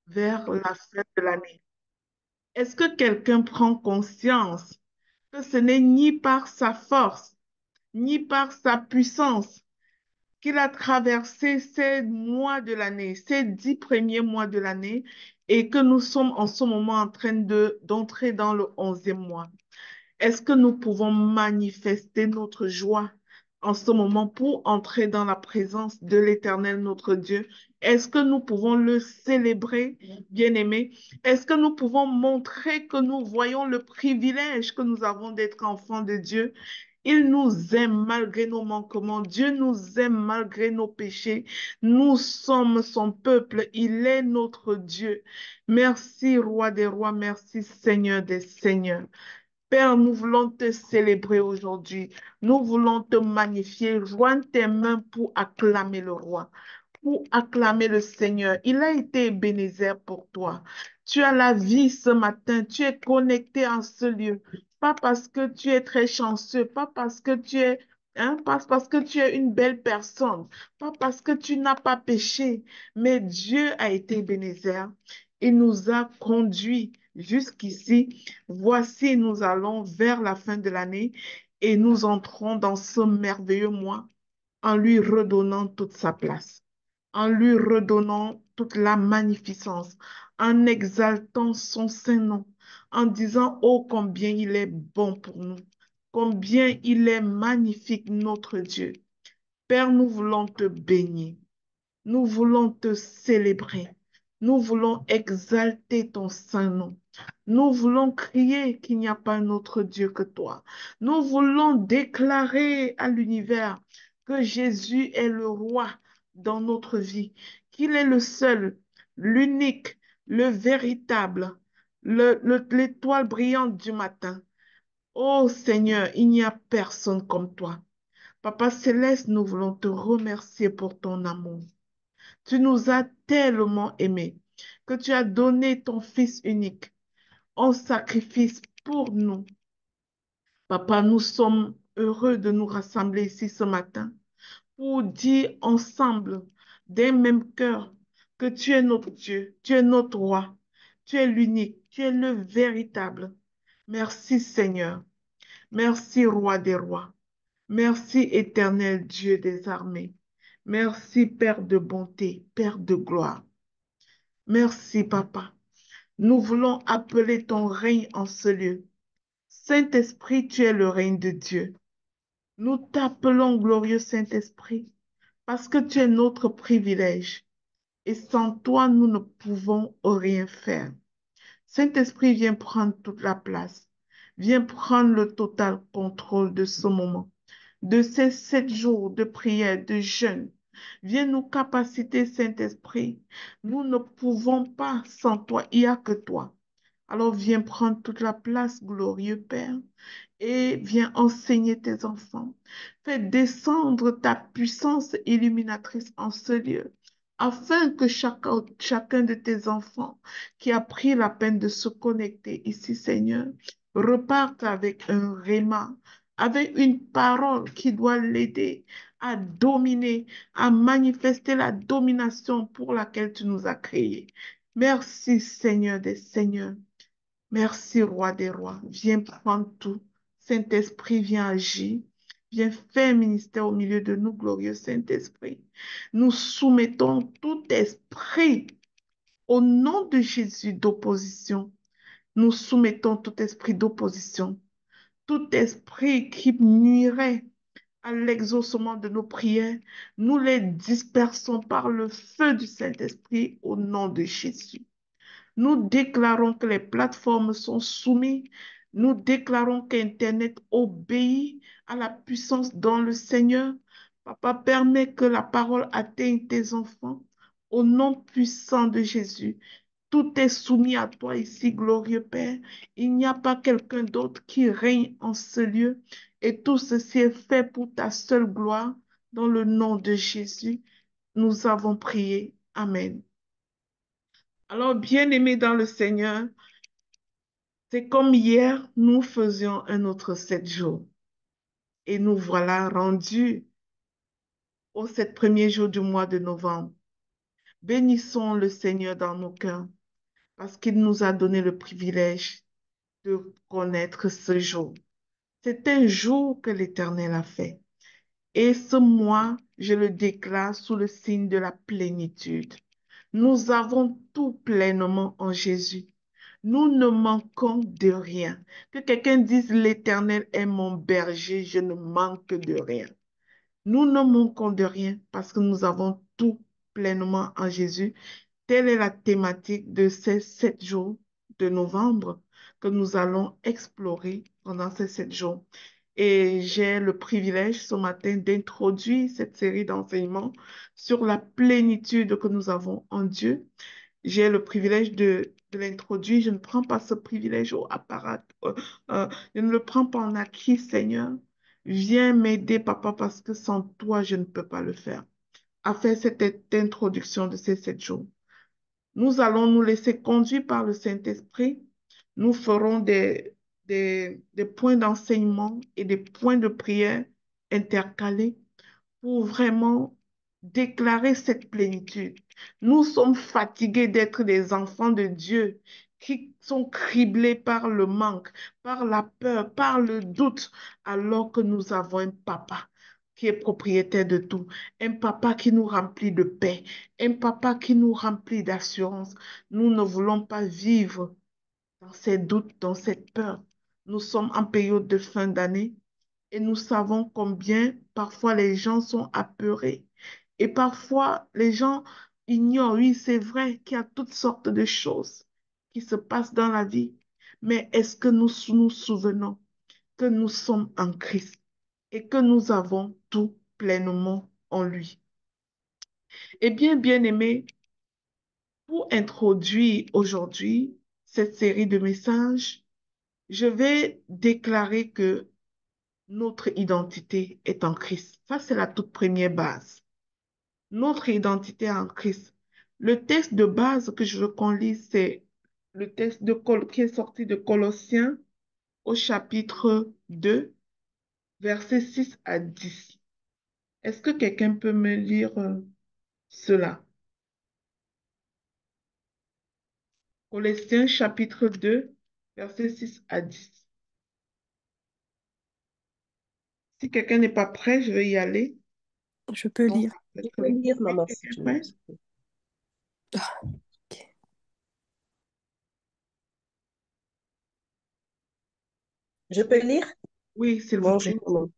vers la fin de l'année. Est-ce que quelqu'un prend conscience que ce n'est ni par sa force, ni par sa puissance qu'il a traversé ces mois de l'année, ces 10 premiers mois de l'année, et que nous sommes en ce moment en train d'entrer dans le 11e mois? Est-ce que nous pouvons manifester notre joie en ce moment pour entrer dans la présence de l'Éternel, notre Dieu? Est-ce que nous pouvons le célébrer, bien-aimé? Est-ce que nous pouvons montrer que nous voyons le privilège que nous avons d'être enfants de Dieu? Il nous aime malgré nos manquements. Dieu nous aime malgré nos péchés. Nous sommes son peuple. Il est notre Dieu. Merci, Roi des rois. Merci, Seigneur des seigneurs. Père, nous voulons te célébrer aujourd'hui. Nous voulons te magnifier. Joins tes mains pour acclamer le roi, pour acclamer le Seigneur. Il a été Ebenezer pour toi. Tu as la vie ce matin. Tu es connecté en ce lieu. Pas parce que tu es très chanceux, pas parce que tu es, pas parce que tu es une belle personne, pas parce que tu n'as pas péché, mais Dieu a été Ebenezer. Il nous a conduits jusqu'ici. Voici, nous allons vers la fin de l'année et nous entrons dans ce merveilleux mois en lui redonnant toute sa place, en lui redonnant toute la magnificence, en exaltant son saint nom, en disant, oh, combien il est bon pour nous, combien il est magnifique, notre Dieu. Père, nous voulons te bénir. Nous voulons te célébrer. Nous voulons exalter ton saint nom. Nous voulons crier qu'il n'y a pas un autre Dieu que toi. Nous voulons déclarer à l'univers que Jésus est le roi dans notre vie, qu'il est le seul, l'unique, le véritable, l'étoile brillante du matin. Oh Seigneur, il n'y a personne comme toi. Papa Céleste, nous voulons te remercier pour ton amour. Tu nous as tellement aimés que tu as donné ton Fils unique en sacrifice pour nous. Papa, nous sommes heureux de nous rassembler ici ce matin pour dire ensemble, d'un même cœur, que tu es notre Dieu, tu es notre roi, tu es l'unique, tu es le véritable. Merci Seigneur, merci Roi des rois, merci éternel Dieu des armées, merci Père de bonté, Père de gloire. Merci, Papa. Nous voulons appeler ton règne en ce lieu. Saint-Esprit, tu es le règne de Dieu. Nous t'appelons glorieux Saint-Esprit parce que tu es notre privilège. Et sans toi, nous ne pouvons rien faire. Saint-Esprit, viens prendre toute la place. Viens prendre le total contrôle de ce moment, de ces 7 jours de prière, de jeûne. Viens nous capaciter, Saint-Esprit. Nous ne pouvons pas sans toi, il n'y a que toi. Alors viens prendre toute la place, glorieux Père, et viens enseigner tes enfants. Fais descendre ta puissance illuminatrice en ce lieu, afin que chacun de tes enfants qui a pris la peine de se connecter ici, Seigneur, reparte avec un réma, avec une parole qui doit l'aider à dominer, à manifester la domination pour laquelle tu nous as créés. Merci, Seigneur des Seigneurs. Merci, Roi des rois. Viens prendre tout. Saint-Esprit, viens agir. Viens faire ministère au milieu de nous, glorieux Saint-Esprit. Nous soumettons tout esprit au nom de Jésus d'opposition. Nous soumettons tout esprit d'opposition, tout esprit qui nuirait à l'exaucement de nos prières. Nous les dispersons par le feu du Saint-Esprit au nom de Jésus. Nous déclarons que les plateformes sont soumises. Nous déclarons qu'Internet obéit à la puissance dans le Seigneur. Papa, permet que la parole atteigne tes enfants. Au nom puissant de Jésus, tout est soumis à toi ici, glorieux Père. Il n'y a pas quelqu'un d'autre qui règne en ce lieu. Et tout ceci est fait pour ta seule gloire. Dans le nom de Jésus, nous avons prié. Amen. Alors, bien-aimés dans le Seigneur, c'est comme hier, nous faisions un autre 7 jours. Et nous voilà rendus au 7 premiers jours du mois de novembre. Bénissons le Seigneur dans nos cœurs parce qu'il nous a donné le privilège de connaître ce jour. C'est un jour que l'Éternel a fait. Et ce mois, je le déclare sous le signe de la plénitude. Nous avons tout pleinement en Jésus. Nous ne manquons de rien. Que quelqu'un dise, l'Éternel est mon berger, je ne manque de rien. Nous ne manquons de rien parce que nous avons tout pleinement en Jésus. Telle est la thématique de ces 7 jours de novembre que nous allons explorer pendant ces 7 jours. Et j'ai le privilège ce matin d'introduire cette série d'enseignements sur la plénitude que nous avons en Dieu. J'ai le privilège de l'introduire. Je ne prends pas ce privilège au apparat. Je ne le prends pas en acquis, Seigneur. Viens m'aider, Papa, parce que sans toi, je ne peux pas le faire. À faire cette introduction de ces 7 jours. Nous allons nous laisser conduire par le Saint-Esprit. Nous ferons des points d'enseignement et des points de prière intercalés pour vraiment déclarer cette plénitude. Nous sommes fatigués d'être des enfants de Dieu qui sont criblés par le manque, par la peur, par le doute, alors que nous avons un papa qui est propriétaire de tout, un papa qui nous remplit de paix, un papa qui nous remplit d'assurance. Nous ne voulons pas vivre dans ces doutes, dans cette peur. Nous sommes en période de fin d'année et nous savons combien parfois les gens sont apeurés. Et parfois les gens ignorent, oui, c'est vrai qu'il y a toutes sortes de choses qui se passent dans la vie. Mais est-ce que nous nous souvenons que nous sommes en Christ et que nous avons tout pleinement en lui? Eh bien, bien-aimés, pour introduire aujourd'hui cette série de messages, je vais déclarer que notre identité est en Christ. Ça, c'est la toute première base. Notre identité est en Christ. Le texte de base que je veux qu'on lise, c'est le texte qui est sorti de Colossiens au chapitre 2, versets 6 à 10. Est-ce que quelqu'un peut me lire cela? Colossiens chapitre 2, versets 6 à 10. Si quelqu'un n'est pas prêt, je vais y aller. Je peux Donc, lire. Je peux lire, oui, maman, si quelqu'un est tu veux. prêt? Ok. Je peux lire? Oui, s'il vous Bonjour, plaît. maman.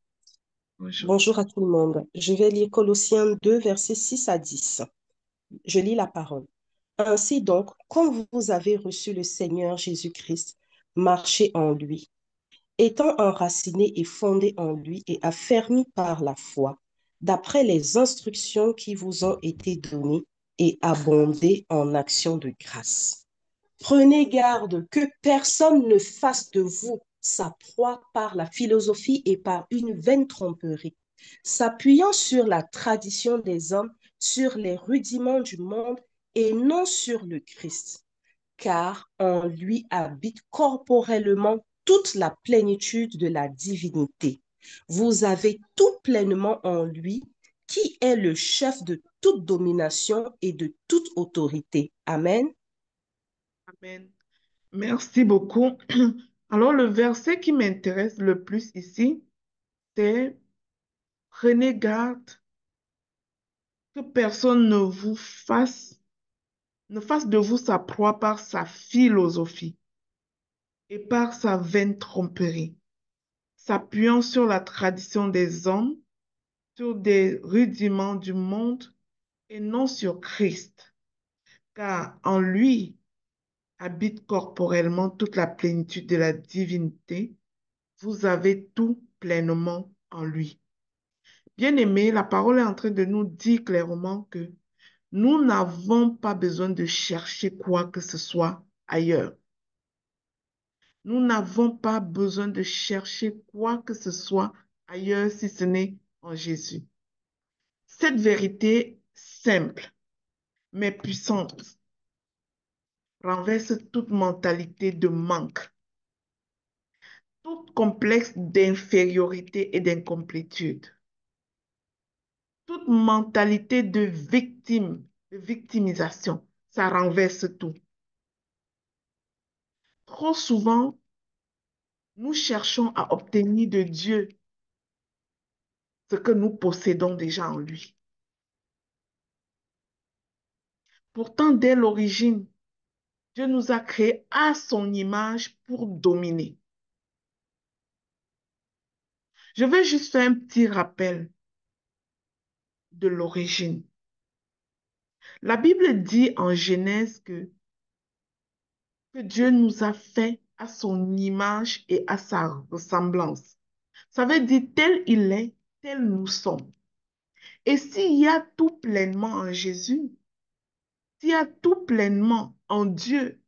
Bonjour. Bonjour à tout le monde. Je vais lire Colossiens 2, versets 6 à 10. Je lis la parole. Ainsi donc, comme vous avez reçu le Seigneur Jésus-Christ, marchez en lui, étant enracinés et fondés en lui et affermis par la foi, d'après les instructions qui vous ont été données et abondez en actions de grâce. Prenez garde que personne ne fasse de vous sa proie par la philosophie et par une vaine tromperie, s'appuyant sur la tradition des hommes, sur les rudiments du monde et non sur le Christ, car en lui habite corporellement toute la plénitude de la divinité. Vous avez tout pleinement en lui, qui est le chef de toute domination et de toute autorité. Amen. Amen. Merci beaucoup. Alors, le verset qui m'intéresse le plus ici, c'est prenez garde que personne ne fasse de vous sa proie par sa philosophie et par sa vaine tromperie, s'appuyant sur la tradition des hommes, sur des rudiments du monde et non sur Christ, car en lui habite corporellement toute la plénitude de la divinité. Vous avez tout pleinement en lui. Bien-aimé, la parole est en train de nous dire clairement que nous n'avons pas besoin de chercher quoi que ce soit ailleurs. Nous n'avons pas besoin de chercher quoi que ce soit ailleurs si ce n'est en Jésus. Cette vérité simple mais puissante renverse toute mentalité de manque, tout complexe d'infériorité et d'incomplétude, toute mentalité de victime de victimisation. Ça renverse tout. Trop souvent, nous cherchons à obtenir de Dieu ce que nous possédons déjà en lui. Pourtant, dès l'origine, Dieu nous a créés à son image pour dominer. Je vais juste faire un petit rappel de l'origine. La Bible dit en Genèse que Dieu nous a fait à son image et à sa ressemblance. Ça veut dire tel il est, tel nous sommes. Et s'il y a tout pleinement en Jésus, s'il y a tout pleinement en Dieu,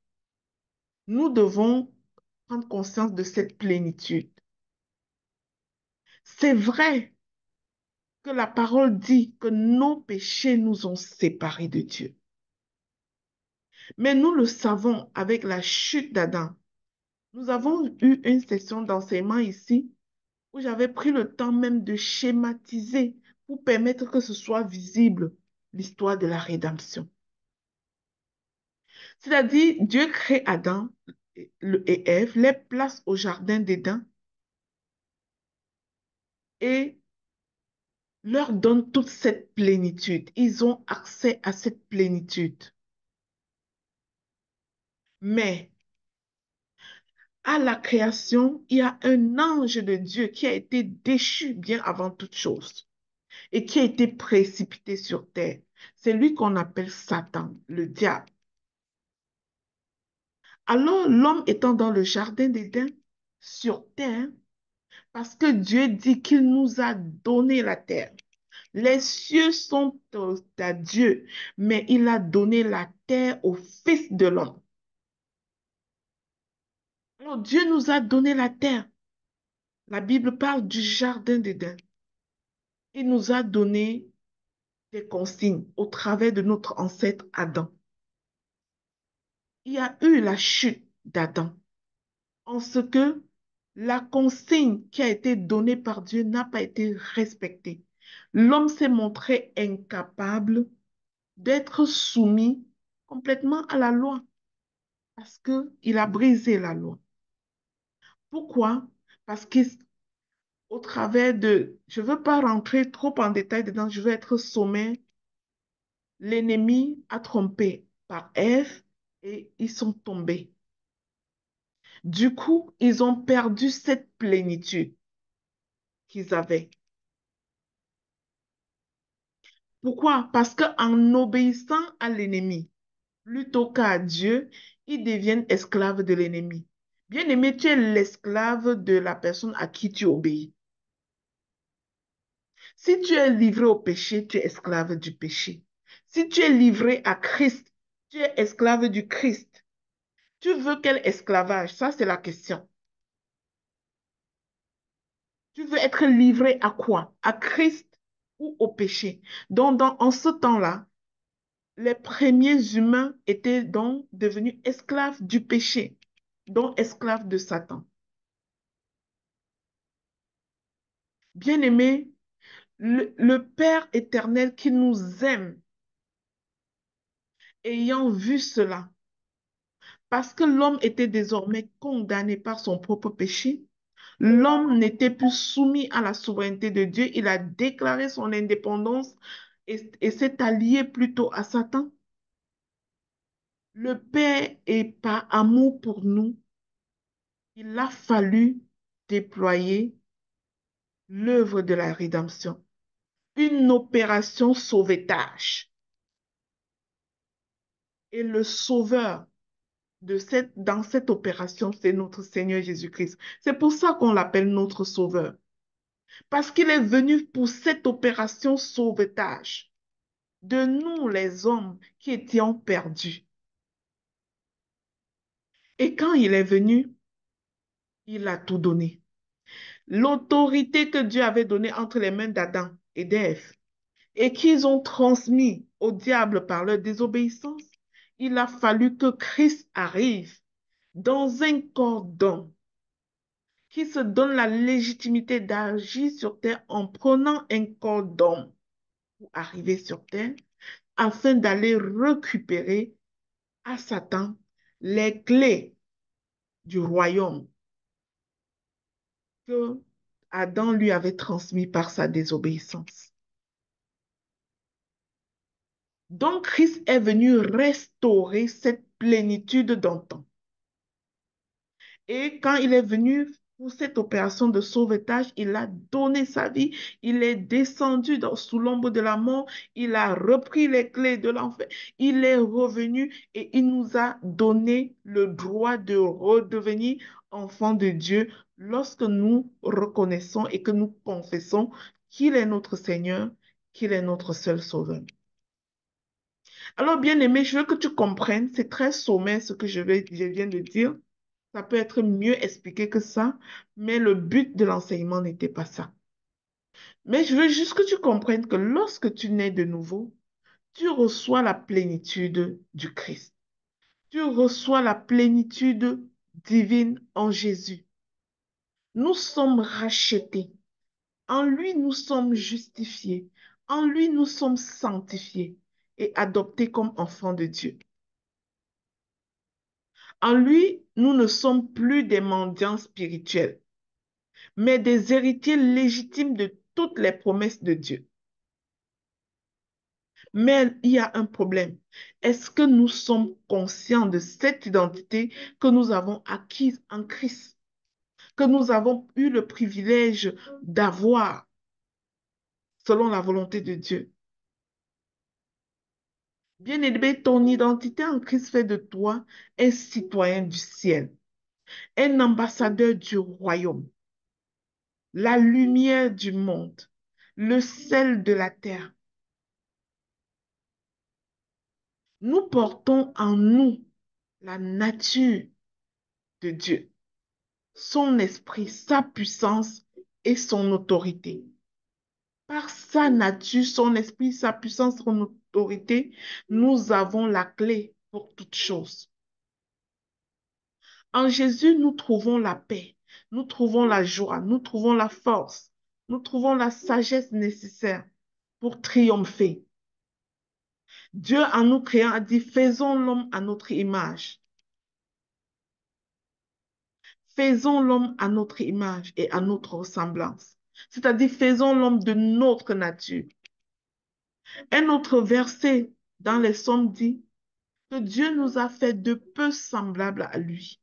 nous devons prendre conscience de cette plénitude. C'est vrai que la parole dit que nos péchés nous ont séparés de Dieu. Mais nous le savons avec la chute d'Adam. Nous avons eu une session d'enseignement ici où j'avais pris le temps même de schématiser pour permettre que ce soit visible l'histoire de la rédemption. C'est-à-dire, Dieu crée Adam et Ève, les place au jardin d'Éden et leur donne toute cette plénitude. Ils ont accès à cette plénitude. Mais à la création, il y a un ange de Dieu qui a été déchu bien avant toute chose et qui a été précipité sur terre. C'est lui qu'on appelle Satan, le diable. Alors l'homme étant dans le jardin d'Éden, sur terre, parce que Dieu dit qu'il nous a donné la terre. Les cieux sont à Dieu, mais il a donné la terre au Fils de l'homme. Alors Dieu nous a donné la terre. La Bible parle du jardin d'Éden. Il nous a donné des consignes au travers de notre ancêtre Adam. Il y a eu la chute d'Adam en ce que la consigne qui a été donnée par Dieu n'a pas été respectée. L'homme s'est montré incapable d'être soumis complètement à la loi parce qu'il a brisé la loi. Pourquoi? Parce qu'au travers de... Je ne veux pas rentrer trop en détail dedans, je veux être sommaire. L'ennemi a trompé par Ève et ils sont tombés. Du coup, ils ont perdu cette plénitude qu'ils avaient. Pourquoi? Parce qu'en obéissant à l'ennemi, plutôt qu'à Dieu, ils deviennent esclaves de l'ennemi. Bien-aimé, tu es l'esclave de la personne à qui tu obéis. Si tu es livré au péché, tu es esclave du péché. Si tu es livré à Christ, tu es esclave du Christ. Tu veux quel esclavage? Ça, c'est la question. Tu veux être livré à quoi? À Christ ou au péché? Donc, en ce temps-là, les premiers humains étaient donc devenus esclaves du péché, donc esclaves de Satan. Bien-aimé, le Père éternel qui nous aime, ayant vu cela, parce que l'homme était désormais condamné par son propre péché, l'homme n'était plus soumis à la souveraineté de Dieu, il a déclaré son indépendance et s'est allié plutôt à Satan. Le Père est par amour pour nous, il a fallu déployer l'œuvre de la rédemption, une opération sauvetage. Et le sauveur dans cette opération, c'est notre Seigneur Jésus-Christ. C'est pour ça qu'on l'appelle notre sauveur. Parce qu'il est venu pour cette opération sauvetage de nous, les hommes qui étions perdus. Et quand il est venu, il a tout donné. L'autorité que Dieu avait donnée entre les mains d'Adam et d'Ève et qu'ils ont transmis au diable par leur désobéissance, il a fallu que Christ arrive dans un corps d'homme qui se donne la légitimité d'agir sur terre en prenant un corps d'homme pour arriver sur terre, afin d'aller récupérer à Satan les clés du royaume que Adam lui avait transmis par sa désobéissance. Donc Christ est venu restaurer cette plénitude d'antan. Et quand il est venu pour cette opération de sauvetage, il a donné sa vie, il est descendu sous l'ombre de la mort, il a repris les clés de l'enfer, il est revenu et il nous a donné le droit de redevenir enfants de Dieu lorsque nous reconnaissons et que nous confessons qu'il est notre Seigneur, qu'il est notre seul Sauveur. Alors, bien aimé, je veux que tu comprennes, c'est très sommaire ce que je viens de dire. Ça peut être mieux expliqué que ça, mais le but de l'enseignement n'était pas ça. Mais je veux juste que tu comprennes que lorsque tu nais de nouveau, tu reçois la plénitude du Christ. Tu reçois la plénitude divine en Jésus. Nous sommes rachetés. En lui, nous sommes justifiés. En lui, nous sommes sanctifiés et adoptés comme enfants de Dieu. En lui, nous ne sommes plus des mendiants spirituels, mais des héritiers légitimes de toutes les promesses de Dieu. Mais il y a un problème. Est-ce que nous sommes conscients de cette identité que nous avons acquise en Christ, que nous avons eu le privilège d'avoir selon la volonté de Dieu? Bien-aimé, ton identité en Christ fait de toi un citoyen du ciel, un ambassadeur du royaume, la lumière du monde, le sel de la terre. Nous portons en nous la nature de Dieu, son esprit, sa puissance et son autorité. Par sa nature, son esprit, sa puissance, son autorité, nous avons la clé pour toutes choses. En Jésus, nous trouvons la paix, nous trouvons la joie, nous trouvons la force, nous trouvons la sagesse nécessaire pour triompher. Dieu, en nous créant, a dit, faisons l'homme à notre image. Faisons l'homme à notre image et à notre ressemblance. C'est-à-dire, faisons l'homme de notre nature. Un autre verset dans les Psaumes dit que Dieu nous a fait de peu semblables à lui.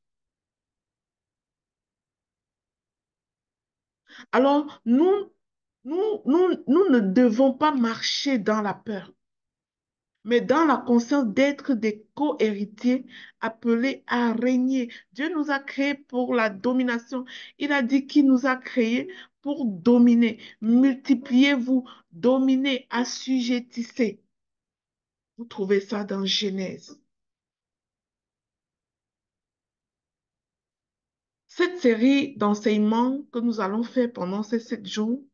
Alors, nous ne devons pas marcher dans la peur, mais dans la conscience d'être des co-héritiers appelés à régner. Dieu nous a créés pour la domination. Il a dit qu'il nous a créés pour dominer. Multipliez-vous, dominez, assujettissez. Vous trouvez ça dans Genèse. Cette série d'enseignements que nous allons faire pendant ces 7 jours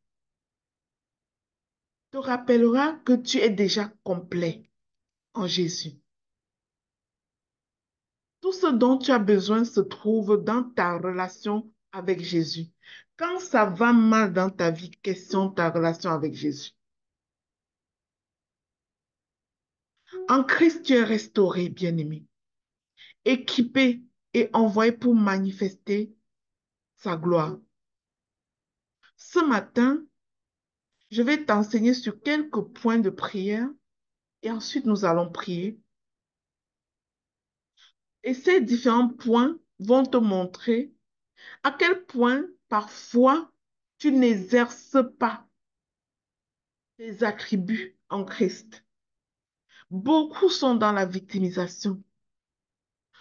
te rappellera que tu es déjà complet en Jésus. Tout ce dont tu as besoin se trouve dans ta relation avec Jésus. Quand ça va mal dans ta vie, question ta relation avec Jésus. En Christ, tu es restauré, bien-aimé, équipé et envoyé pour manifester sa gloire. Ce matin, je vais t'enseigner sur quelques points de prière et ensuite nous allons prier. Et ces différents points vont te montrer à quel point parfois tu n'exerces pas tes attributs en Christ. Beaucoup sont dans la victimisation.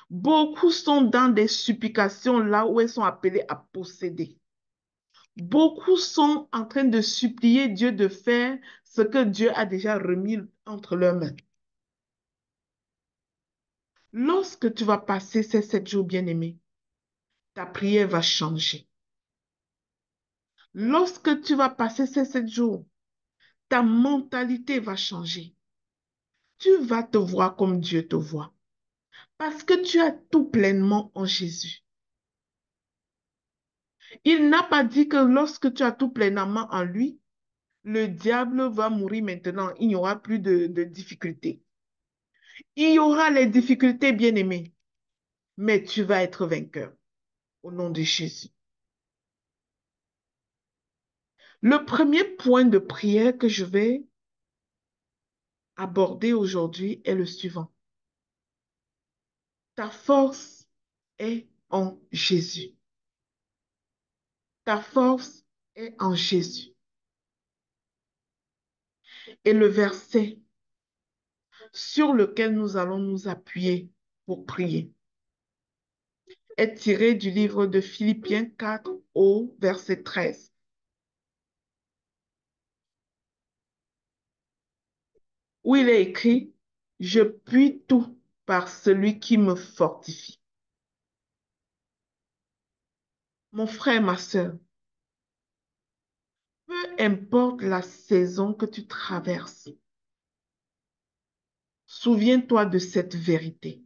Beaucoup sont dans des supplications là où elles sont appelées à posséder. Beaucoup sont en train de supplier Dieu de faire ce que Dieu a déjà remis entre leurs mains. Lorsque tu vas passer ces 7 jours bien-aimés, ta prière va changer. Lorsque tu vas passer ces 7 jours, ta mentalité va changer. Tu vas te voir comme Dieu te voit. Parce que tu as tout pleinement en Jésus. Il n'a pas dit que lorsque tu as tout pleinement en lui, Le diable va mourir maintenant. Il n'y aura plus de difficultés. Il y aura les difficultés, bien-aimé, mais tu vas être vainqueur au nom de Jésus. Le premier point de prière que je vais aborder aujourd'hui est le suivant. Ta force est en Jésus. Ta force est en Jésus. Et le verset sur lequel nous allons nous appuyer pour prier est tiré du livre de Philippiens 4 au verset 13, où il est écrit, je puis tout par celui qui me fortifie. Mon frère, ma soeur, peu importe la saison que tu traverses, souviens-toi de cette vérité.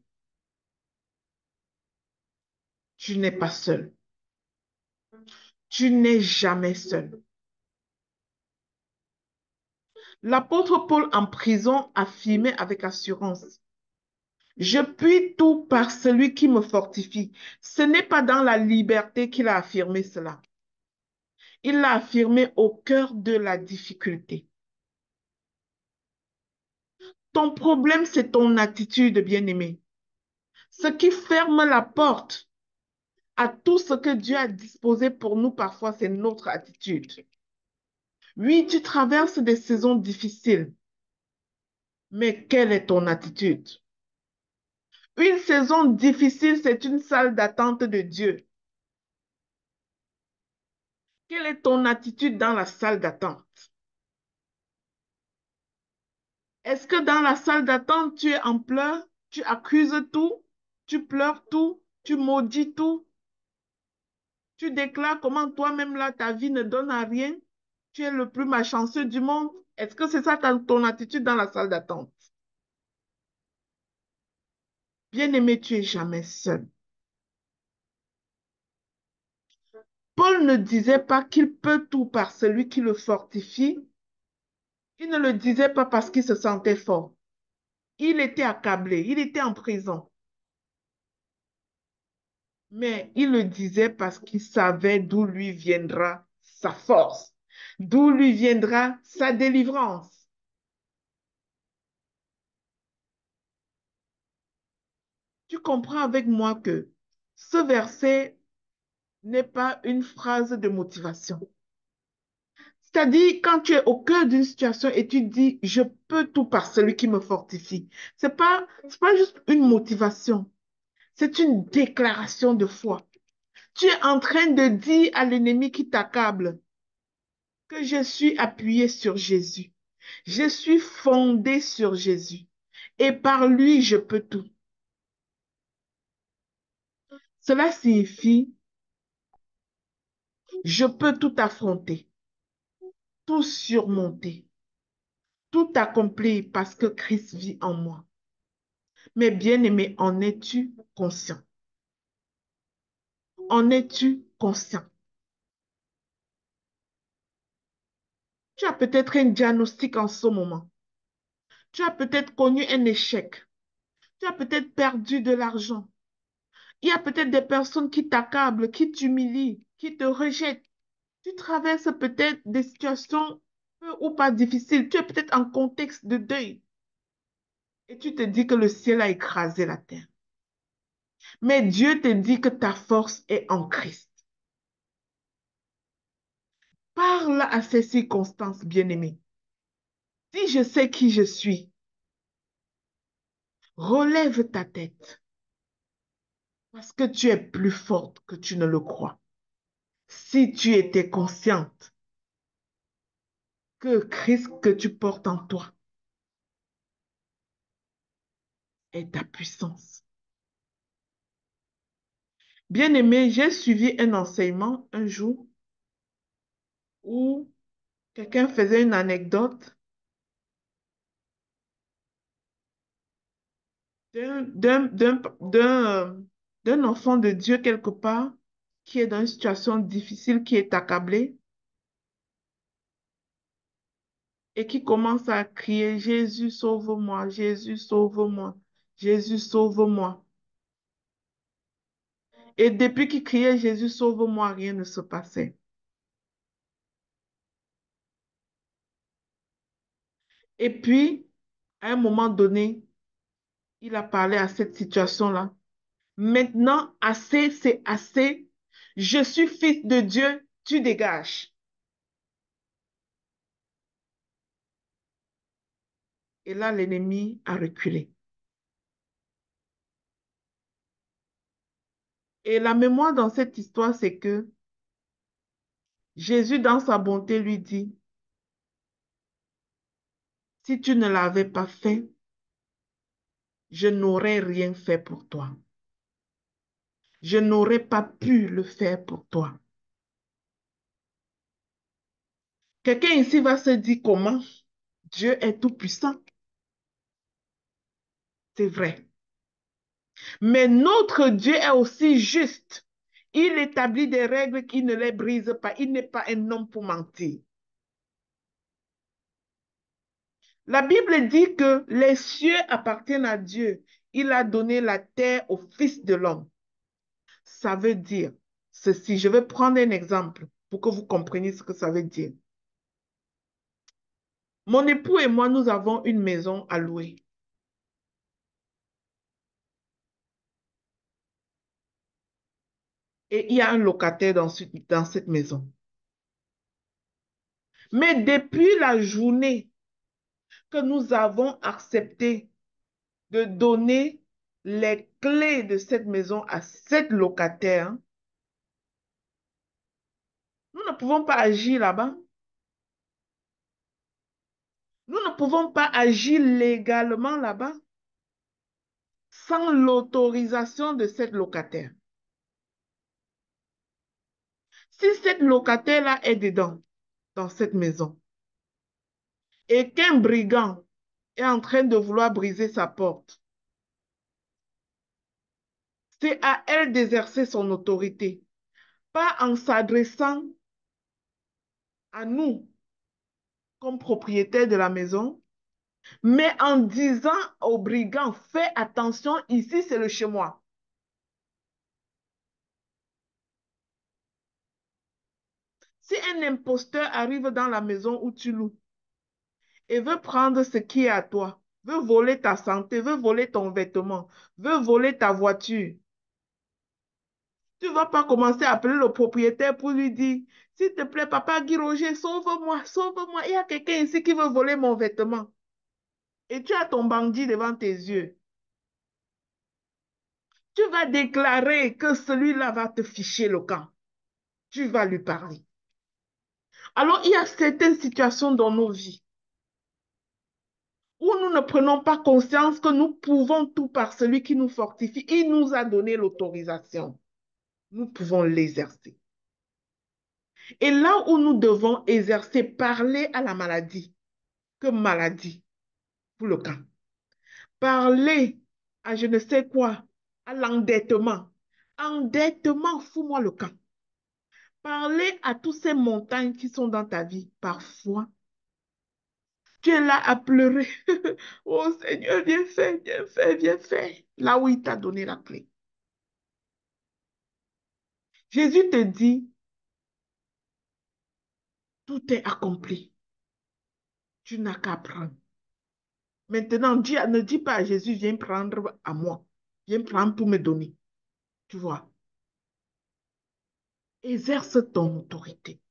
Tu n'es pas seul. Tu n'es jamais seul. L'apôtre Paul en prison affirmait avec assurance, je puis tout par celui qui me fortifie. Ce n'est pas dans la liberté qu'il a affirmé cela. Il l'a affirmé au cœur de la difficulté. Ton problème, c'est ton attitude, bien-aimé. Ce qui ferme la porte à tout ce que Dieu a disposé pour nous, parfois, c'est notre attitude. Oui, tu traverses des saisons difficiles, mais quelle est ton attitude? Une saison difficile, c'est une salle d'attente de Dieu. Quelle est ton attitude dans la salle d'attente? Est-ce que dans la salle d'attente, tu es en pleurs, tu accuses tout, tu pleures tout, tu maudis tout, tu déclares comment toi-même là, ta vie ne donne à rien, tu es le plus malchanceux du monde? Est-ce que c'est ça ton attitude dans la salle d'attente? Bien-aimé, tu es jamais seul. Paul ne disait pas qu'il peut tout par celui qui le fortifie. Il ne le disait pas parce qu'il se sentait fort. Il était accablé, il était en prison. Mais il le disait parce qu'il savait d'où lui viendra sa force, d'où lui viendra sa délivrance. Tu comprends avec moi que ce verset n'est pas une phrase de motivation. C'est-à-dire, quand tu es au cœur d'une situation et tu dis, je peux tout par celui qui me fortifie, c'est pas juste une motivation, c'est une déclaration de foi. Tu es en train de dire à l'ennemi qui t'accable que je suis appuyé sur Jésus. Je suis fondé sur Jésus. Et par lui, je peux tout. Cela signifie, je peux tout affronter, tout surmonter, tout accomplir parce que Christ vit en moi. Mais bien-aimé, en es-tu conscient? En es-tu conscient? Tu as peut-être un diagnostic en ce moment. Tu as peut-être connu un échec. Tu as peut-être perdu de l'argent. Il y a peut-être des personnes qui t'accablent, qui t'humilient, qui te rejettent. Tu traverses peut-être des situations peu ou pas difficiles. Tu es peut-être en contexte de deuil. Et tu te dis que le ciel a écrasé la terre. Mais Dieu te dit que ta force est en Christ. Parle à ces circonstances, bien-aimées. Si je sais qui je suis, relève ta tête parce que tu es plus forte que tu ne le crois. Si tu étais consciente que Christ que tu portes en toi est ta puissance. Bien-aimé, j'ai suivi un enseignement un jour où quelqu'un faisait une anecdote d'un d'un- d'un- d'un, d'un enfant de Dieu quelque part qui est dans une situation difficile, qui est accablé. et qui commence à crier, Jésus, sauve-moi, Jésus, sauve-moi, Jésus, sauve-moi. Et depuis qu'il criait, Jésus, sauve-moi, rien ne se passait. Et puis, à un moment donné, il a parlé à cette situation-là. Maintenant, assez, c'est assez. Je suis fils de Dieu, tu dégages. Et là, l'ennemi a reculé. Et la mémoire dans cette histoire, c'est que Jésus, dans sa bonté, lui dit, si tu ne l'avais pas fait, je n'aurais rien fait pour toi. Je n'aurais pas pu le faire pour toi. Quelqu'un ici va se dire comment? Dieu est tout-puissant. C'est vrai. Mais notre Dieu est aussi juste. Il établit des règles qui ne les brise pas. Il n'est pas un homme pour mentir. La Bible dit que les cieux appartiennent à Dieu. Il a donné la terre au Fils de l'homme. Ça veut dire ceci. Je vais prendre un exemple pour que vous compreniez ce que ça veut dire. Mon époux et moi, nous avons une maison à louer. Et il y a un locataire dans cette maison. Mais depuis la journée que nous avons accepté de donner les clés de cette maison à cette locataire, nous ne pouvons pas agir là-bas. Nous ne pouvons pas agir légalement là-bas sans l'autorisation de cette locataire. Si cette locataire-là est dedans, dans cette maison, et qu'un brigand est en train de vouloir briser sa porte, c'est à elle d'exercer son autorité, pas en s'adressant à nous comme propriétaires de la maison, mais en disant au brigand, fais attention, ici c'est le chez moi. Si un imposteur arrive dans la maison où tu loues et veut prendre ce qui est à toi, veut voler ta santé, veut voler ton vêtement, veut voler ta voiture, tu ne vas pas commencer à appeler le propriétaire pour lui dire, s'il te plaît, papa Guy Roger, sauve-moi, sauve-moi. Il y a quelqu'un ici qui veut voler mon vêtement. Et tu as ton bandit devant tes yeux. Tu vas déclarer que celui-là va te ficher le camp. Tu vas lui parler. Alors, il y a certaines situations dans nos vies où nous ne prenons pas conscience que nous pouvons tout par celui qui nous fortifie. Il nous a donné l'autorisation. Nous pouvons l'exercer. Et là où nous devons exercer, parler à la maladie, que maladie pour le camp. Parler à je ne sais quoi, à l'endettement. Endettement, fous-moi le camp. Parler à toutes ces montagnes qui sont dans ta vie. Parfois, tu es là à pleurer. Oh Seigneur, viens faire, viens faire, viens faire. Là où il t'a donné la clé. Jésus te dit, tout est accompli. Tu n'as qu'à prendre. Maintenant, ne dis pas à Jésus, viens prendre à moi. Viens prendre pour me donner. Tu vois. Exerce ton autorité.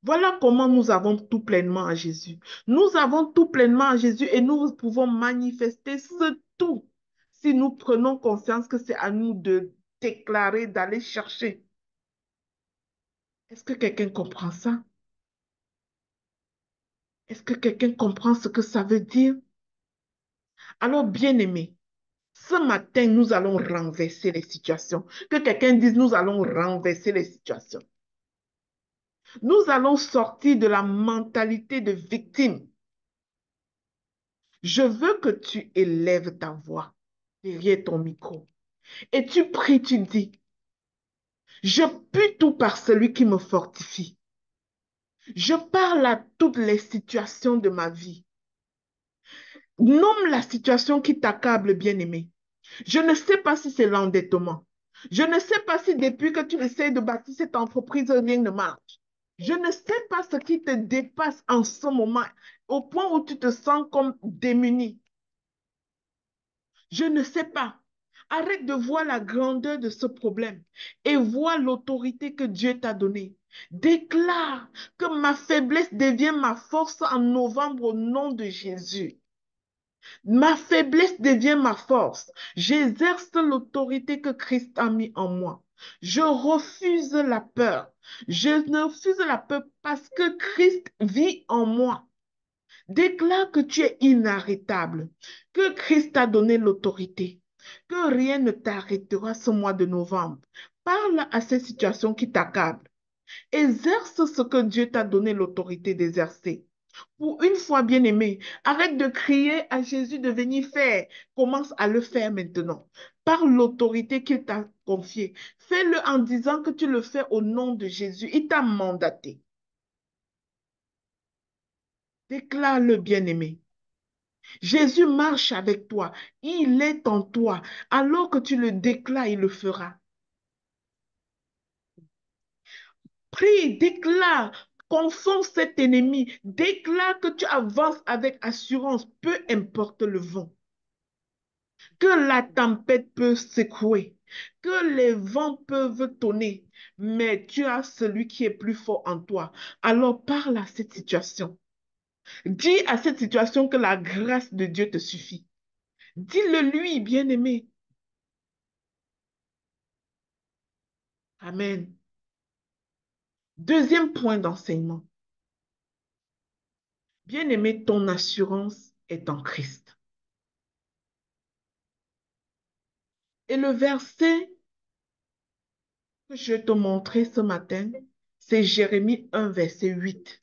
Voilà comment nous avons tout pleinement à Jésus. Nous avons tout pleinement à Jésus et nous pouvons manifester ce tout si nous prenons conscience que c'est à nous de déclarer, d'aller chercher. Est-ce que quelqu'un comprend ça? Est-ce que quelqu'un comprend ce que ça veut dire? Alors, bien-aimés, ce matin, nous allons renverser les situations. Que quelqu'un dise, nous allons renverser les situations. Nous allons sortir de la mentalité de victime. Je veux que tu élèves ta voix derrière ton micro et tu pries, tu dis, je puis tout par celui qui me fortifie. Je parle à toutes les situations de ma vie. Nomme la situation qui t'accable, bien-aimé. Je ne sais pas si c'est l'endettement. Je ne sais pas si depuis que tu essaies de bâtir cette entreprise, rien ne marche. Je ne sais pas ce qui te dépasse en ce moment, au point où tu te sens comme démuni. Je ne sais pas. Arrête de voir la grandeur de ce problème et vois l'autorité que Dieu t'a donnée. Déclare que ma faiblesse devient ma force en novembre au nom de Jésus. Ma faiblesse devient ma force. J'exerce l'autorité que Christ a mis en moi. Je refuse la peur. Je ne refuse la peur parce que Christ vit en moi. Déclare que tu es inarrêtable, que Christ t'a donné l'autorité, que rien ne t'arrêtera ce mois de novembre. Parle à ces situations qui t'accablent. Exerce ce que Dieu t'a donné l'autorité d'exercer. Pour une fois bien-aimé, arrête de crier à Jésus de venir faire. Commence à le faire maintenant. Par l'autorité qu'il t'a confiée. Fais-le en disant que tu le fais au nom de Jésus. Il t'a mandaté. Déclare-le bien-aimé. Jésus marche avec toi. Il est en toi. Alors que tu le déclares, il le fera. Prie, déclare, confonds cet ennemi. Déclare que tu avances avec assurance, peu importe le vent. Que la tempête peut secouer, que les vents peuvent tonner, mais tu as celui qui est plus fort en toi. Alors parle à cette situation. Dis à cette situation que la grâce de Dieu te suffit. Dis-le lui, bien-aimé. Amen. Deuxième point d'enseignement. Bien-aimé, ton assurance est en Christ. Et le verset que je vais te montrer ce matin, c'est Jérémie 1, verset 8.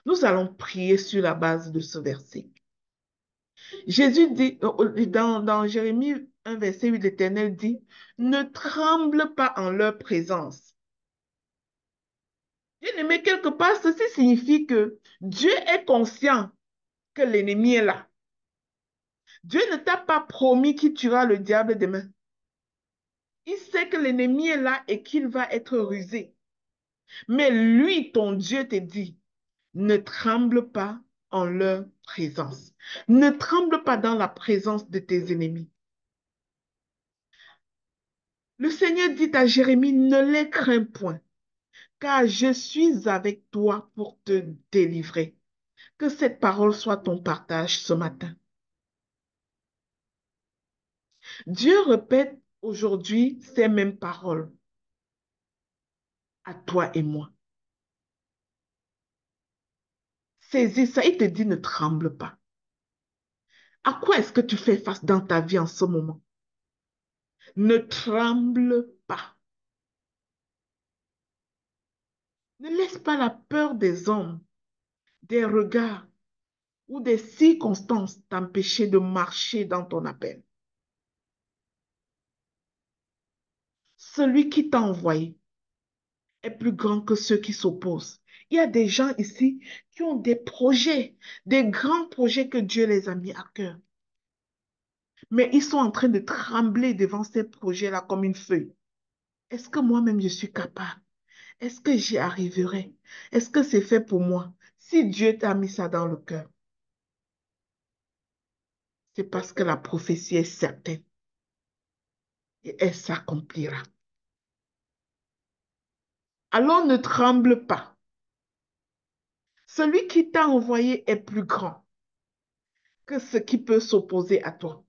Nous allons prier sur la base de ce verset. Jésus dit, dans Jérémie 1, verset 8, l'Éternel dit, ne tremble pas en leur présence. Bien-aimé, quelque part, ceci signifie que Dieu est conscient que l'ennemi est là. Dieu ne t'a pas promis qu'il tuera le diable demain. Il sait que l'ennemi est là et qu'il va être rusé. Mais lui, ton Dieu, te dit, ne tremble pas en leur présence. Ne tremble pas dans la présence de tes ennemis. Le Seigneur dit à Jérémie, ne les crains point, car je suis avec toi pour te délivrer. Que cette parole soit ton partage ce matin. Dieu répète aujourd'hui ces mêmes paroles à toi et moi. Saisis ça, il te dit ne tremble pas. À quoi est-ce que tu fais face dans ta vie en ce moment? Ne tremble pas. Ne laisse pas la peur des hommes, des regards ou des circonstances t'empêcher de marcher dans ton appel. Celui qui t'a envoyé est plus grand que ceux qui s'opposent. Il y a des gens ici qui ont des projets, des grands projets que Dieu les a mis à cœur. Mais ils sont en train de trembler devant ces projets-là comme une feuille. Est-ce que moi-même je suis capable? Est-ce que j'y arriverai? Est-ce que c'est fait pour moi? Si Dieu t'a mis ça dans le cœur, c'est parce que la prophétie est certaine et elle s'accomplira. Alors ne tremble pas. Celui qui t'a envoyé est plus grand que ce qui peut s'opposer à toi.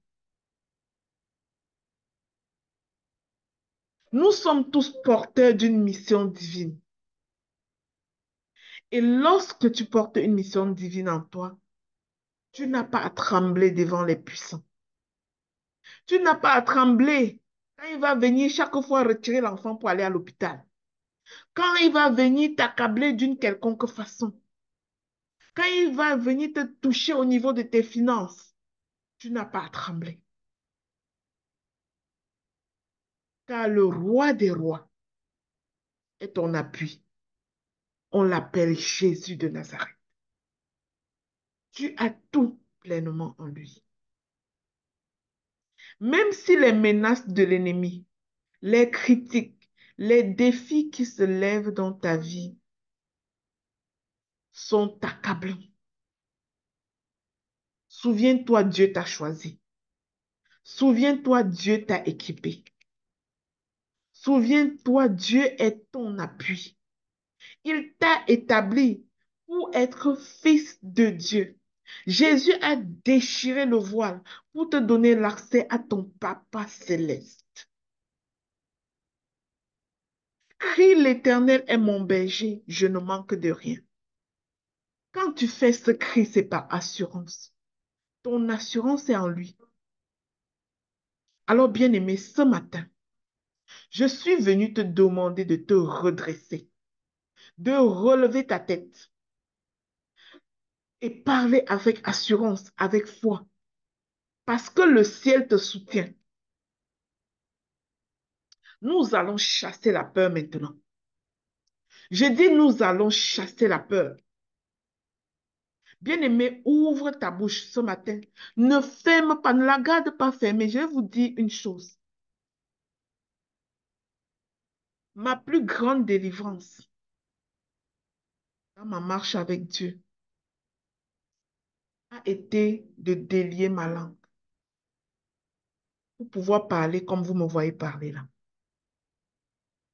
Nous sommes tous porteurs d'une mission divine. Et lorsque tu portes une mission divine en toi, tu n'as pas à trembler devant les puissants. Tu n'as pas à trembler quand il va venir chaque fois retirer l'enfant pour aller à l'hôpital. Quand il va venir t'accabler d'une quelconque façon. Quand il va venir te toucher au niveau de tes finances, tu n'as pas à trembler. Car le roi des rois est ton appui. On l'appelle Jésus de Nazareth. Tu as tout pleinement en lui. Même si les menaces de l'ennemi, les critiques, les défis qui se lèvent dans ta vie sont accablants. Souviens-toi, Dieu t'a choisi. Souviens-toi, Dieu t'a équipé. Souviens-toi, Dieu est ton appui. Il t'a établi pour être fils de Dieu. Jésus a déchiré le voile pour te donner l'accès à ton Papa céleste. Crie l'Éternel est mon berger, je ne manque de rien. Quand tu fais ce cri, c'est par assurance. Ton assurance est en lui. Alors, bien-aimé, ce matin, je suis venu te demander de te redresser, de relever ta tête et parler avec assurance, avec foi, parce que le ciel te soutient. Nous allons chasser la peur maintenant. Je dis, nous allons chasser la peur. Bien-aimé, ouvre ta bouche ce matin. Ne ferme pas, ne la garde pas fermée. Je vais vous dire une chose. Ma plus grande délivrance dans ma marche avec Dieu a été de délier ma langue pour pouvoir parler comme vous me voyez parler là.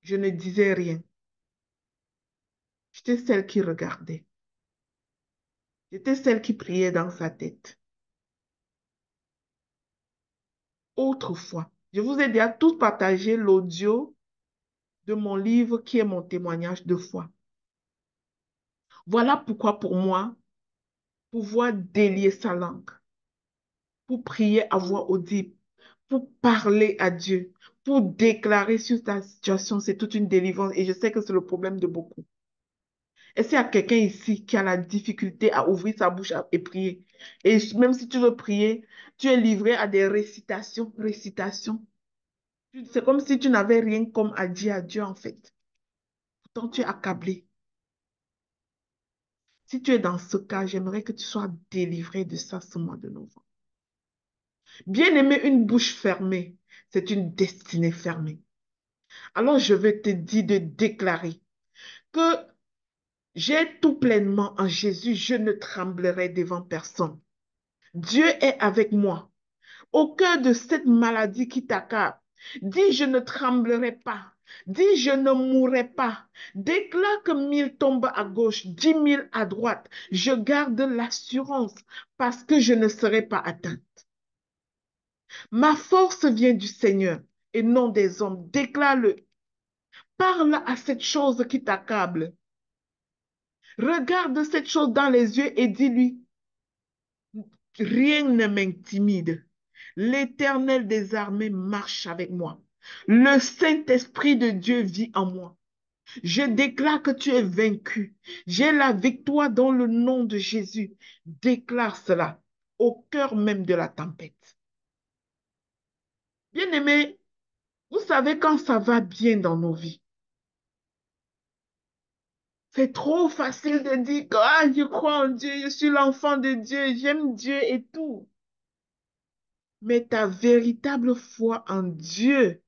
Je ne disais rien. J'étais celle qui regardait. J'étais celle qui priait dans sa tête. Autrefois, je vous ai déjà tous partagé l'audio de mon livre qui est mon témoignage de foi. Voilà pourquoi pour moi, pouvoir délier sa langue, pour prier à voix audible, pour parler à Dieu, pour déclarer sur ta situation, c'est toute une délivrance et je sais que c'est le problème de beaucoup. Est-ce qu'il y a quelqu'un ici qui a la difficulté à ouvrir sa bouche et prier? Et même si tu veux prier, tu es livré à des récitations, récitations. C'est comme si tu n'avais rien comme à dire à Dieu en fait. Pourtant, tu es accablé. Si tu es dans ce cas, j'aimerais que tu sois délivré de ça ce mois de novembre. Bien aimer une bouche fermée, c'est une destinée fermée. Alors je vais te dire de déclarer que j'ai tout pleinement en Jésus, je ne tremblerai devant personne. Dieu est avec moi. Au cœur de cette maladie qui t'accable, dis je ne tremblerai pas. Dis je ne mourrai pas. Déclare que 1000 tombent à gauche, 10 000 à droite. Je garde l'assurance parce que je ne serai pas atteinte. Ma force vient du Seigneur et non des hommes. Déclare-le. Parle à cette chose qui t'accable. Regarde cette chose dans les yeux et dis-lui, rien ne m'intimide. L'Éternel des armées marche avec moi. Le Saint-Esprit de Dieu vit en moi. Je déclare que tu es vaincu. J'ai la victoire dans le nom de Jésus. Déclare cela au cœur même de la tempête. Bien-aimés, vous savez quand ça va bien dans nos vies. C'est trop facile de dire que ah, je crois en Dieu, je suis l'enfant de Dieu, j'aime Dieu et tout. Mais ta véritable foi en Dieu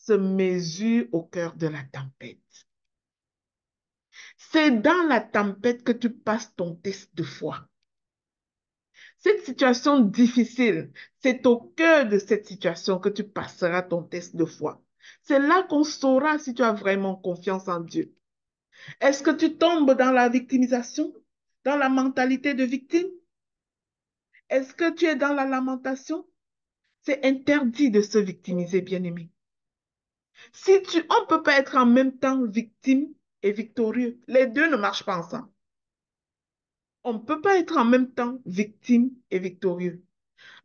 se mesure au cœur de la tempête. C'est dans la tempête que tu passes ton test de foi. Cette situation difficile, c'est au cœur de cette situation que tu passeras ton test de foi. C'est là qu'on saura si tu as vraiment confiance en Dieu. Est-ce que tu tombes dans la victimisation, dans la mentalité de victime? Est-ce que tu es dans la lamentation? C'est interdit de se victimiser, bien-aimé. On ne peut pas être en même temps victime et victorieux. Les deux ne marchent pas ensemble. On ne peut pas être en même temps victime et victorieux.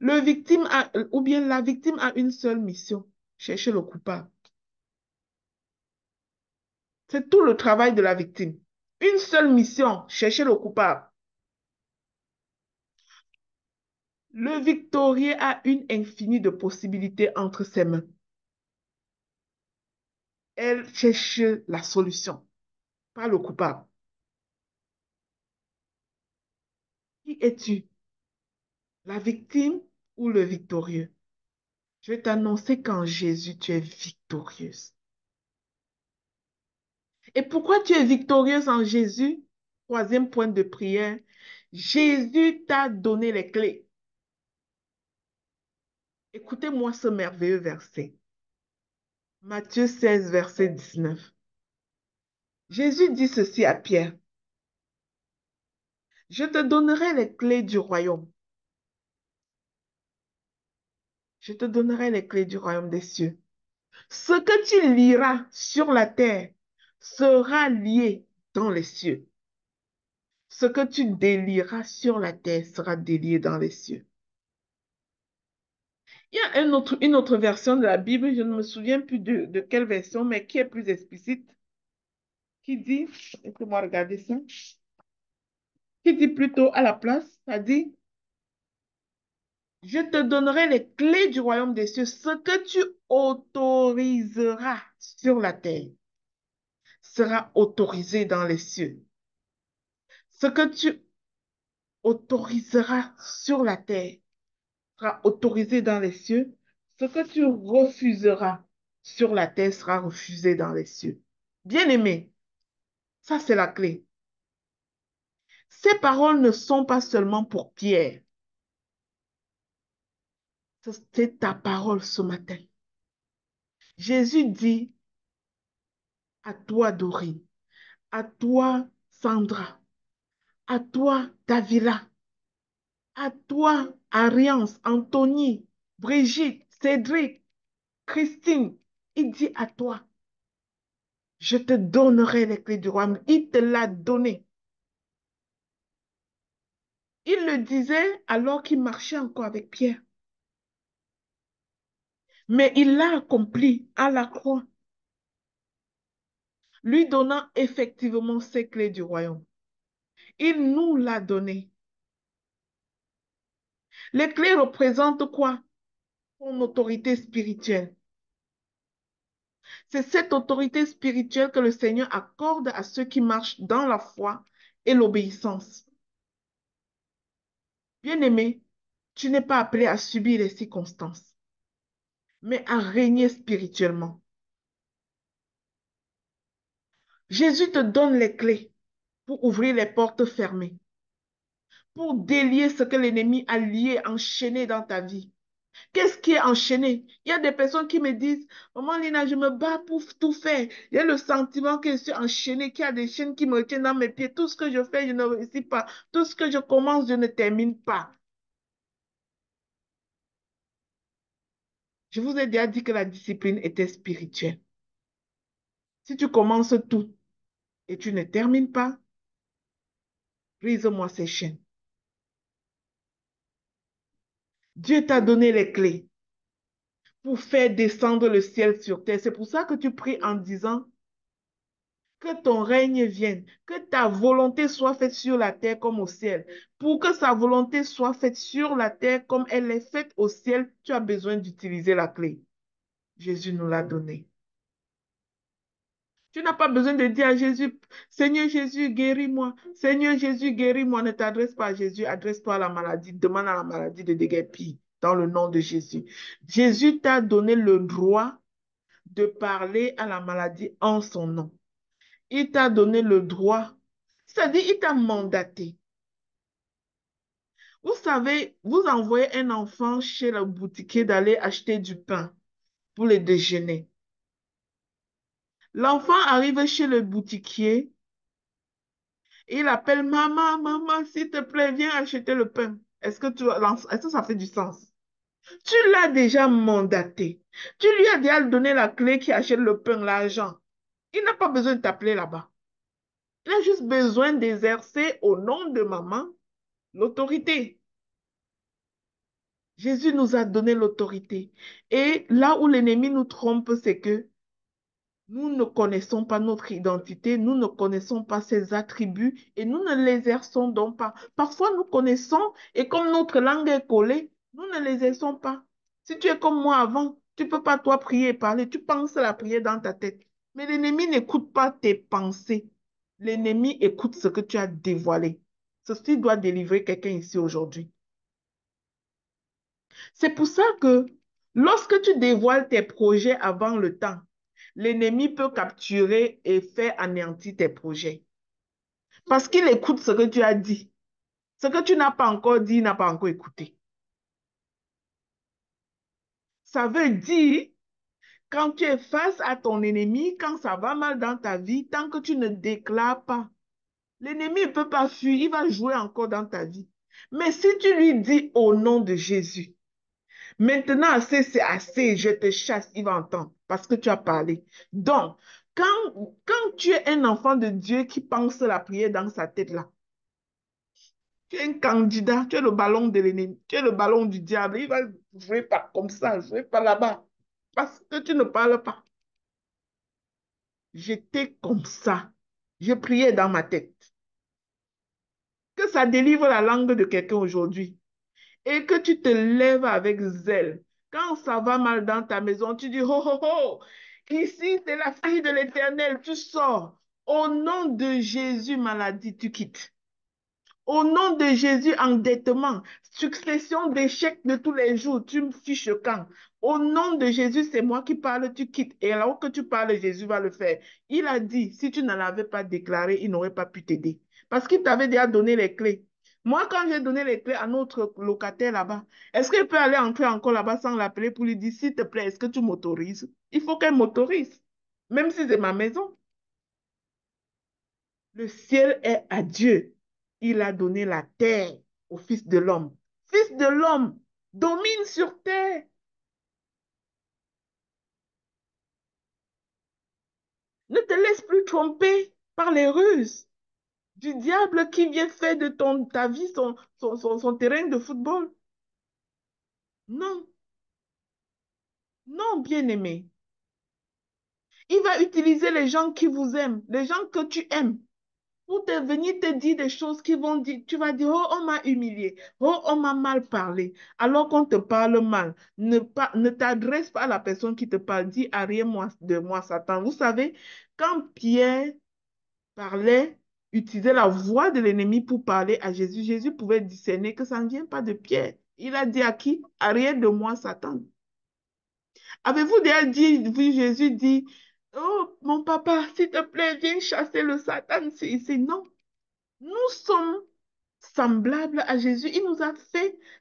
Ou bien la victime a une seule mission, chercher le coupable. C'est tout le travail de la victime. Une seule mission, chercher le coupable. Le victorieux a une infinie de possibilités entre ses mains. Elle cherche la solution, pas le coupable. Qui es-tu? La victime ou le victorieux? Je vais t'annoncer qu'en Jésus, tu es victorieuse. Et pourquoi tu es victorieuse en Jésus? Troisième point de prière. Jésus t'a donné les clés. Écoutez-moi ce merveilleux verset. Matthieu 16, verset 19. Jésus dit ceci à Pierre. Je te donnerai les clés du royaume. Je te donnerai les clés du royaume des cieux. Ce que tu liras sur la terre sera lié dans les cieux. Ce que tu délieras sur la terre sera délié dans les cieux. Il y a une autre version de la Bible, je ne me souviens plus de quelle version, mais qui est plus explicite, qui dit, laissez-moi regarder ça, qui dit plutôt à la place, ça dit, je te donnerai les clés du royaume des cieux. Ce que tu autoriseras sur la terre sera autorisé dans les cieux. Ce que tu autoriseras sur la terre sera autorisé dans les cieux. Ce que tu refuseras sur la terre sera refusé dans les cieux. Bien-aimé, ça c'est la clé. Ces paroles ne sont pas seulement pour Pierre. C'est ta parole ce matin. Jésus dit à toi, Dorine, à toi, Sandra, à toi, Davila, à toi, Ariance, Anthony, Brigitte, Cédric, Christine. Il dit à toi, je te donnerai les clés du royaume. Il te l'a donné. Il le disait alors qu'il marchait encore avec Pierre. Mais il l'a accompli à la croix, lui donnant effectivement ces clés du royaume. Il nous l'a donné. Les clés représentent quoi? Son autorité spirituelle. C'est cette autorité spirituelle que le Seigneur accorde à ceux qui marchent dans la foi et l'obéissance. Bien-aimé, tu n'es pas appelé à subir les circonstances, mais à régner spirituellement. Jésus te donne les clés pour ouvrir les portes fermées, pour délier ce que l'ennemi a lié, enchaîné dans ta vie. Qu'est-ce qui est enchaîné? Il y a des personnes qui me disent, Maman Lina, je me bats pour tout faire. Il y a le sentiment que je suis enchaînée, qu'il y a des chaînes qui me tiennent dans mes pieds. Tout ce que je fais, je ne réussis pas. Tout ce que je commence, je ne termine pas. Je vous ai déjà dit que la discipline était spirituelle. Si tu commences tout et tu ne termines pas, brise-moi ces chaînes. Dieu t'a donné les clés pour faire descendre le ciel sur terre. C'est pour ça que tu pries en disant, que ton règne vienne, que ta volonté soit faite sur la terre comme au ciel. Pour que sa volonté soit faite sur la terre comme elle est faite au ciel, tu as besoin d'utiliser la clé. Jésus nous l'a donnée. Tu n'as pas besoin de dire à Jésus, Seigneur Jésus, guéris-moi. Seigneur Jésus, guéris-moi. Ne t'adresse pas à Jésus, adresse-toi à la maladie. Demande à la maladie de déguerpir dans le nom de Jésus. Jésus t'a donné le droit de parler à la maladie en son nom. Il t'a donné le droit, c'est-à-dire il t'a mandaté. Vous savez, vous envoyez un enfant chez le boutiquier d'aller acheter du pain pour le déjeuner. L'enfant arrive chez le boutiquier, il appelle maman, maman, s'il te plaît, viens acheter le pain. Est-ce que ça fait du sens? Tu l'as déjà mandaté. Tu lui as déjà donné la clé qui achète le pain, l'argent. Il n'a pas besoin de t'appeler là-bas. Il a juste besoin d'exercer au nom de maman l'autorité. Jésus nous a donné l'autorité. Et là où l'ennemi nous trompe, c'est que nous ne connaissons pas notre identité, nous ne connaissons pas ses attributs et nous ne l'exerçons donc pas. Parfois, nous connaissons et comme notre langue est collée, nous ne l'exerçons pas. Si tu es comme moi avant, tu ne peux pas toi prier et parler, tu penses la prière dans ta tête. Mais l'ennemi n'écoute pas tes pensées. L'ennemi écoute ce que tu as dévoilé. Ceci doit délivrer quelqu'un ici aujourd'hui. C'est pour ça que lorsque tu dévoiles tes projets avant le temps, l'ennemi peut capturer et faire anéantir tes projets. Parce qu'il écoute ce que tu as dit. Ce que tu n'as pas encore dit, il n'a pas encore écouté. Ça veut dire, quand tu es face à ton ennemi, quand ça va mal dans ta vie, tant que tu ne déclares pas, l'ennemi ne peut pas fuir, il va jouer encore dans ta vie. Mais si tu lui dis au nom de Jésus, maintenant assez, c'est assez, je te chasse, il va entendre parce que tu as parlé. Donc, quand tu es un enfant de Dieu qui pense la prière dans sa tête là, tu es un candidat, tu es le ballon de l'ennemi, tu es le ballon du diable. Il va jouer pas comme ça, jouer pas là-bas. Parce que tu ne parles pas. J'étais comme ça. Je priais dans ma tête. Que ça délivre la langue de quelqu'un aujourd'hui. Et que tu te lèves avec zèle. Quand ça va mal dans ta maison, tu dis, oh, oh, oh, ici c'est la fille de l'Éternel, tu sors. Au nom de Jésus, maladie, tu quittes. Au nom de Jésus, endettement, succession d'échecs de tous les jours, tu me fiches le camp. Au nom de Jésus, c'est moi qui parle, tu quittes. Et alors que tu parles, Jésus va le faire. Il a dit, si tu ne l'avais pas déclaré, il n'aurait pas pu t'aider. Parce qu'il t'avait déjà donné les clés. Moi, quand j'ai donné les clés à notre locataire là-bas, est-ce qu'il peut aller entrer encore là-bas sans l'appeler pour lui dire, s'il te plaît, est-ce que tu m'autorises? Il faut qu'elle m'autorise, même si c'est ma maison. Le ciel est à Dieu. Il a donné la terre au Fils de l'homme. Fils de l'homme, domine sur terre. Ne te laisse plus tromper par les ruses du diable qui vient faire de ta vie son terrain de football. Non, non, bien-aimé. Il va utiliser les gens qui vous aiment, les gens que tu aimes, pour te venir te dire des choses qui vont dire, tu vas dire, oh, on m'a humilié, oh, on m'a mal parlé. Alors qu'on te parle mal, ne t'adresse pas à la personne qui te parle, dis, arrière-moi de moi, Satan. Vous savez, quand Pierre parlait, utilisait la voix de l'ennemi pour parler à Jésus, Jésus pouvait discerner que ça ne vient pas de Pierre. Il a dit à qui? Arrière de moi, Satan. Avez-vous déjà vu Jésus dire, oh, mon papa, s'il te plaît, viens chasser le Satan ici. Non. Nous sommes semblables à Jésus.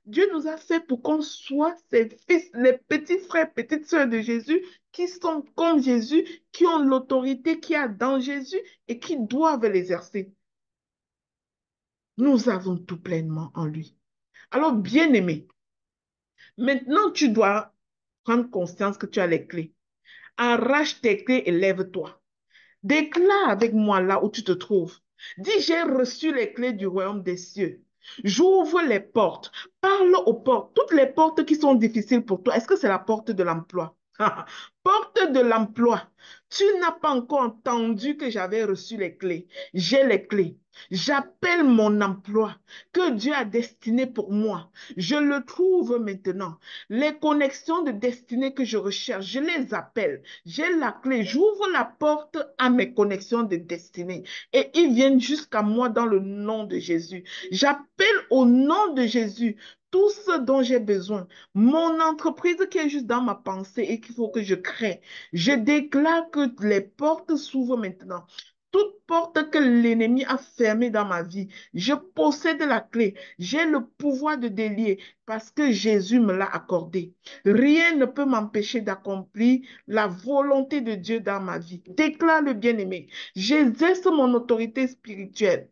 Dieu nous a fait pour qu'on soit ses fils, les petits frères, petites sœurs de Jésus, qui sont comme Jésus, qui ont l'autorité qu'il y a dans Jésus et qui doivent l'exercer. Nous avons tout pleinement en lui. Alors, bien-aimé, maintenant tu dois prendre conscience que tu as les clés. Arrache tes clés et lève-toi. Déclare avec moi là où tu te trouves. Dis, j'ai reçu les clés du royaume des cieux. J'ouvre les portes. Parle aux portes. Toutes les portes qui sont difficiles pour toi. Est-ce que c'est la porte de l'emploi? Porte de l'emploi. Tu n'as pas encore entendu que j'avais reçu les clés. J'ai les clés. J'appelle mon emploi que Dieu a destiné pour moi. Je le trouve maintenant. Les connexions de destinée que je recherche, je les appelle. J'ai la clé. J'ouvre la porte à mes connexions de destinée. Et ils viennent jusqu'à moi dans le nom de Jésus. J'appelle au nom de Jésus tout ce dont j'ai besoin. Mon entreprise qui est juste dans ma pensée et qu'il faut que je crée. Je déclare que les portes s'ouvrent maintenant. Toute porte que l'ennemi a fermée dans ma vie, je possède la clé. J'ai le pouvoir de délier parce que Jésus me l'a accordé. Rien ne peut m'empêcher d'accomplir la volonté de Dieu dans ma vie. Déclare le bien-aimé. J'exerce mon autorité spirituelle.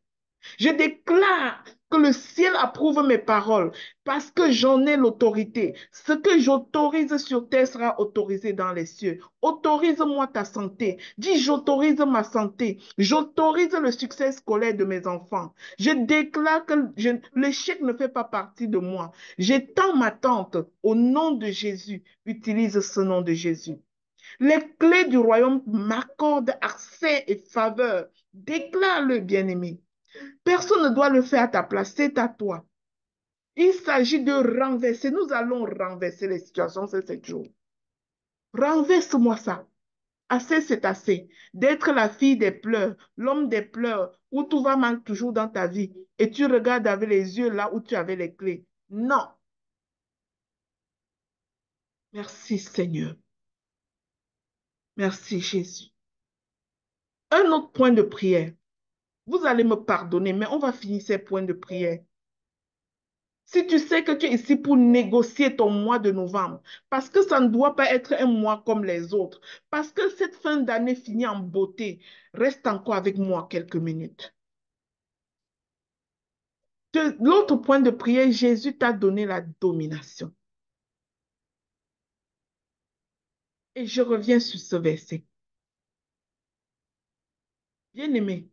Je déclare que le ciel approuve mes paroles parce que j'en ai l'autorité. Ce que j'autorise sur terre sera autorisé dans les cieux. Autorise-moi ta santé. Dis, j'autorise ma santé. J'autorise le succès scolaire de mes enfants. Je déclare que l'échec ne fait pas partie de moi. J'étends ma tente au nom de Jésus. Utilise ce nom de Jésus. Les clés du royaume m'accordent accès et faveur. Déclare-le, bien-aimé. Personne ne doit le faire à ta place, c'est à toi. Il s'agit de renverser. Nous allons renverser les situations ces 7 jours. Renverse-moi ça. Assez, c'est assez. D'être la fille des pleurs, l'homme des pleurs, où tout va mal toujours dans ta vie et tu regardes avec les yeux là où tu avais les clés. Non. Merci Seigneur. Merci Jésus. Un autre point de prière. Vous allez me pardonner, mais on va finir ces points de prière. Si tu sais que tu es ici pour négocier ton mois de novembre, parce que ça ne doit pas être un mois comme les autres, parce que cette fin d'année finit en beauté, reste encore avec moi quelques minutes. L'autre point de prière, Jésus t'a donné la domination. Et je reviens sur ce verset. Bien-aimé,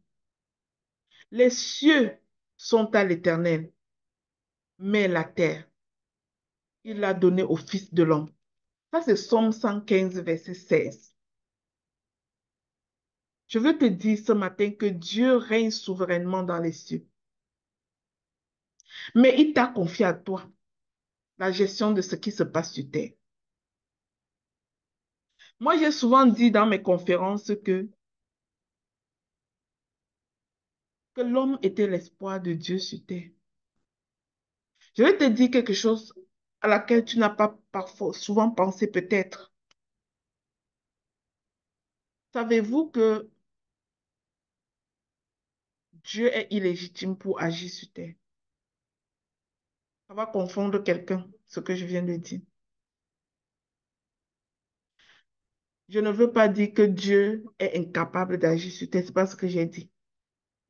les cieux sont à l'Éternel, mais la terre, il l'a donnée au Fils de l'homme. Ça, c'est Somme 115, verset 16. Je veux te dire ce matin que Dieu règne souverainement dans les cieux. Mais il t'a confié à toi la gestion de ce qui se passe sur terre. Moi, j'ai souvent dit dans mes conférences que l'homme était l'espoir de Dieu sur terre. Je vais te dire quelque chose à laquelle tu n'as pas parfois souvent pensé peut-être. Savez-vous que Dieu est illégitime pour agir sur terre? Ça va confondre quelqu'un, ce que je viens de dire. Je ne veux pas dire que Dieu est incapable d'agir sur terre, c'est pas ce que j'ai dit.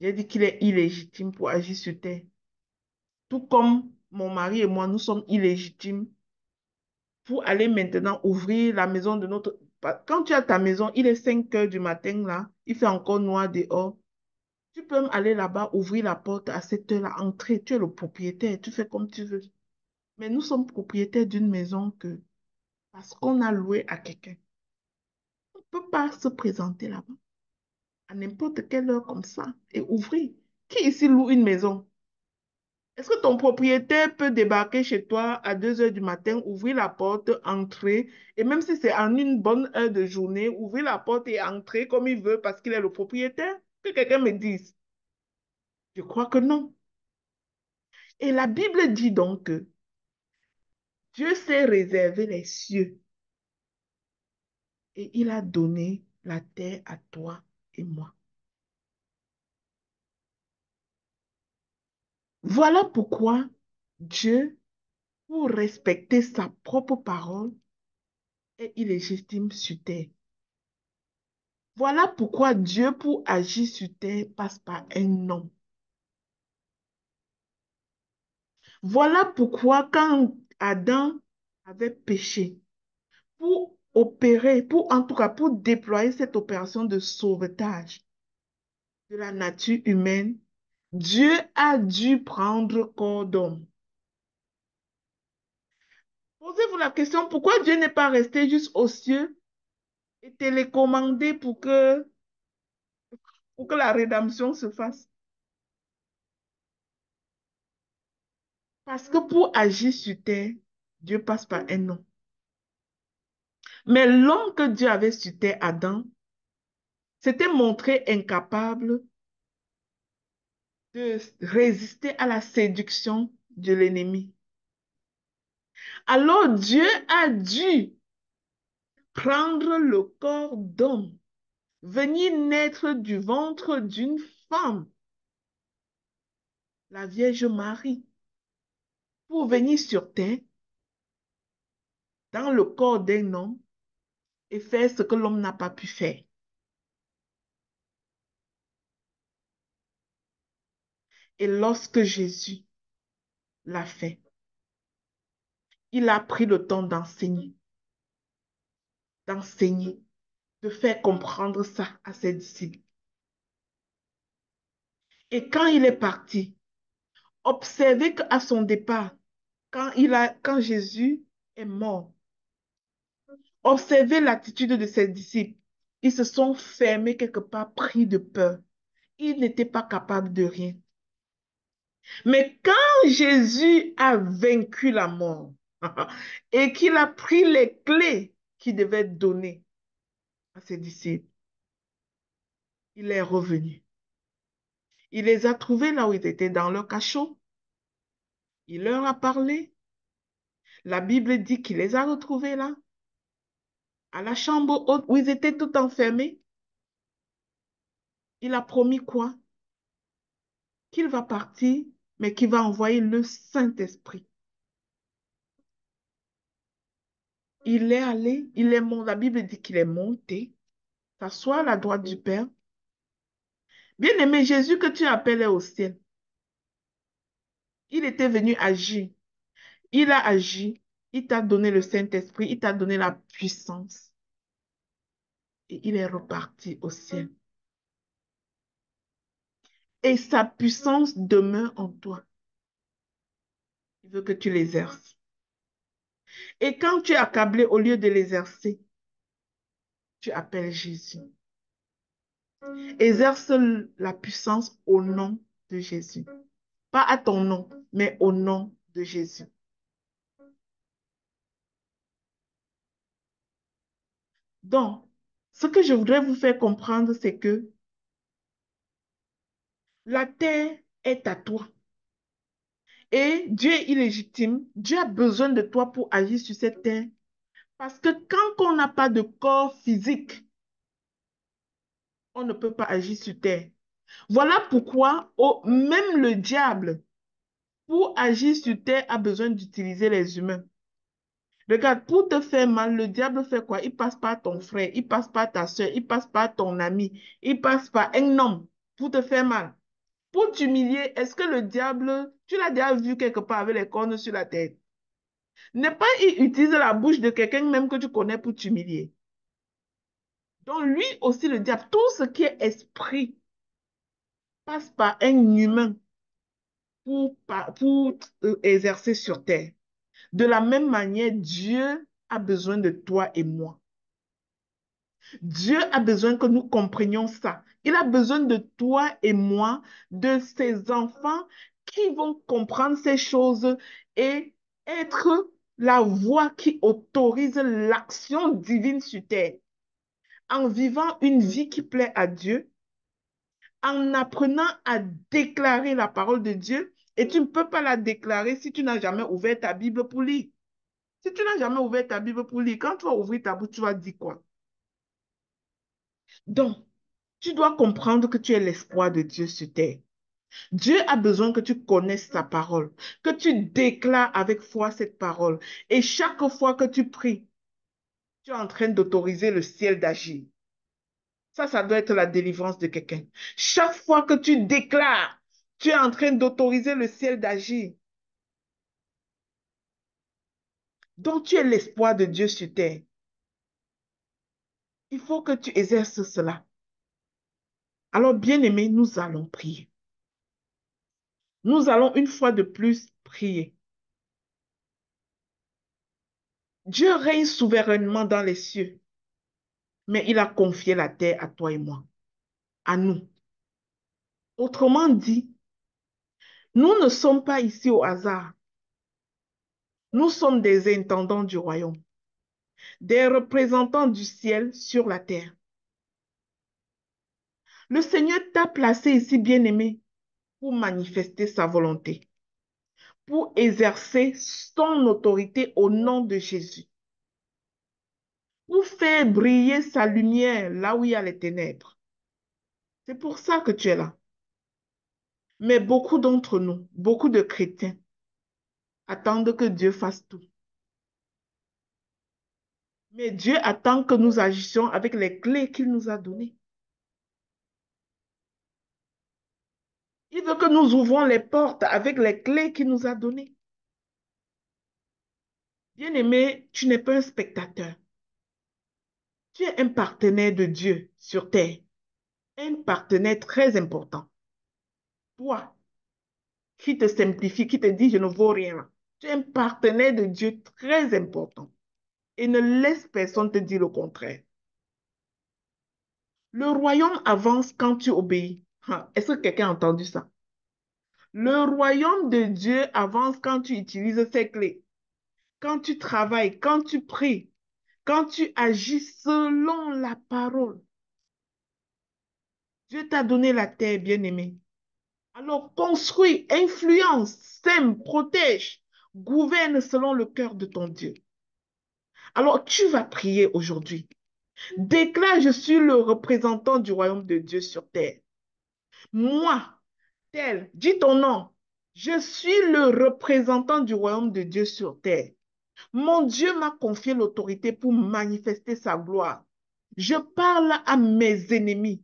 J'ai dit qu'il est illégitime pour agir sur terre. Tout comme mon mari et moi, nous sommes illégitimes pour aller maintenant ouvrir la maison de notre... Quand tu as ta maison, il est 5 heures du matin là, il fait encore noir dehors. Tu peux aller là-bas, ouvrir la porte à cette heure-là, entrer. Tu es le propriétaire, tu fais comme tu veux. Mais nous sommes propriétaires d'une maison que, parce qu'on a loué à quelqu'un, on ne peut pas se présenter là-bas à n'importe quelle heure comme ça et ouvrir. Qui ici loue une maison? Est-ce que ton propriétaire peut débarquer chez toi à 2 heures du matin, ouvrir la porte, entrer, et même si c'est en une bonne heure de journée, ouvrir la porte et entrer comme il veut parce qu'il est le propriétaire? Que quelqu'un me dise. Je crois que non. Et la Bible dit donc que Dieu s'est réservé les cieux et il a donné la terre à toi et moi. Voilà pourquoi Dieu, pour respecter sa propre parole, est illégitime sur terre. Voilà pourquoi Dieu, pour agir sur terre, passe par un homme. Voilà pourquoi quand Adam avait péché, pour opérer, pour en tout cas pour déployer cette opération de sauvetage de la nature humaine, Dieu a dû prendre corps d'homme. Posez-vous la question, pourquoi Dieu n'est pas resté juste aux cieux et télécommandé pour que la rédemption se fasse? Parce que pour agir sur terre, Dieu passe par un homme. Mais l'homme que Dieu avait sur terre, Adam, s'était montré incapable de résister à la séduction de l'ennemi. Alors Dieu a dû prendre le corps d'homme, venir naître du ventre d'une femme, la Vierge Marie, pour venir sur terre dans le corps d'un homme et faire ce que l'homme n'a pas pu faire. Et lorsque Jésus l'a fait, il a pris le temps d'enseigner, de faire comprendre ça à ses disciples. Et quand il est parti, observez qu'à son départ, quand Jésus est mort, observez l'attitude de ses disciples. Ils se sont fermés quelque part, pris de peur. Ils n'étaient pas capables de rien. Mais quand Jésus a vaincu la mort et qu'il a pris les clés qu'il devait donner à ses disciples. Il est revenu. Il les a trouvés là où ils étaient, dans leur cachot. Il leur a parlé. La Bible dit qu'il les a retrouvés là, à la chambre haute où ils étaient tout enfermés. Il a promis quoi? Qu'il va partir, mais qu'il va envoyer le Saint-Esprit. Il est allé, il est monté. La Bible dit qu'il est monté, s'asseoir à la droite du Père. Bien-aimé, Jésus que tu appelais au ciel, il était venu agir. Il a agi. Il t'a donné le Saint-Esprit. Il t'a donné la puissance. Et il est reparti au ciel. Et sa puissance demeure en toi. Il veut que tu l'exerces. Et quand tu es accablé, au lieu de l'exercer, tu appelles Jésus. Exerce la puissance au nom de Jésus. Pas à ton nom, mais au nom de Jésus. Donc, ce que je voudrais vous faire comprendre, c'est que la terre est à toi. Et Dieu est illégitime. Dieu a besoin de toi pour agir sur cette terre. Parce que quand on n'a pas de corps physique, on ne peut pas agir sur terre. Voilà pourquoi même le diable, pour agir sur terre, a besoin d'utiliser les humains. Regarde, pour te faire mal, le diable fait quoi? Il passe par ton frère, il passe par ta soeur, il passe par ton ami, il passe par un homme pour te faire mal. Pour t'humilier, est-ce que le diable, tu l'as déjà vu quelque part avec les cornes sur la tête? N'est pas il utilise la bouche de quelqu'un même que tu connais pour t'humilier. Donc lui aussi, le diable, tout ce qui est esprit passe par un humain pour exercer sur terre. De la même manière, Dieu a besoin de toi et moi. Dieu a besoin que nous comprenions ça. Il a besoin de toi et moi, de ses enfants qui vont comprendre ces choses et être la voix qui autorise l'action divine sur terre. En vivant une vie qui plaît à Dieu, en apprenant à déclarer la parole de Dieu, et tu ne peux pas la déclarer si tu n'as jamais ouvert ta Bible pour lire. Si tu n'as jamais ouvert ta Bible pour lire, quand tu vas ouvrir ta bouche, tu vas dire quoi? Donc, tu dois comprendre que tu es l'espoir de Dieu sur terre. Dieu a besoin que tu connaisses sa parole, que tu déclares avec foi cette parole. Et chaque fois que tu pries, tu es en train d'autoriser le ciel d'agir. Ça doit être la délivrance de quelqu'un. Chaque fois que tu déclares, tu es en train d'autoriser le ciel d'agir. Donc, tu es l'espoir de Dieu sur terre. Il faut que tu exerces cela. Alors, bien-aimés, nous allons prier. Nous allons une fois de plus prier. Dieu règne souverainement dans les cieux, mais il a confié la terre à toi et moi, à nous. Autrement dit, nous ne sommes pas ici au hasard. Nous sommes des intendants du royaume, des représentants du ciel sur la terre. Le Seigneur t'a placé ici, bien-aimé, pour manifester sa volonté, pour exercer son autorité au nom de Jésus, pour faire briller sa lumière là où il y a les ténèbres. C'est pour ça que tu es là. Mais beaucoup d'entre nous, beaucoup de chrétiens, attendent que Dieu fasse tout. Mais Dieu attend que nous agissions avec les clés qu'il nous a données. Il veut que nous ouvrons les portes avec les clés qu'il nous a données. Bien-aimé, tu n'es pas un spectateur. Tu es un partenaire de Dieu sur terre. Un partenaire très important. Toi, qui te simplifie, qui te dit je ne vaux rien. Tu es un partenaire de Dieu très important. Et ne laisse personne te dire le contraire. Le royaume avance quand tu obéis. Est-ce que quelqu'un a entendu ça? Le royaume de Dieu avance quand tu utilises ces clés, quand tu travailles, quand tu pries, quand tu agis selon la parole. Dieu t'a donné la terre, bien-aimé. Alors construis, influence, sème, protège, gouverne selon le cœur de ton Dieu. Alors tu vas prier aujourd'hui. Déclare, je suis le représentant du royaume de Dieu sur terre. Moi, tel, dis ton nom. Je suis le représentant du royaume de Dieu sur terre. Mon Dieu m'a confié l'autorité pour manifester sa gloire. Je parle à mes ennemis.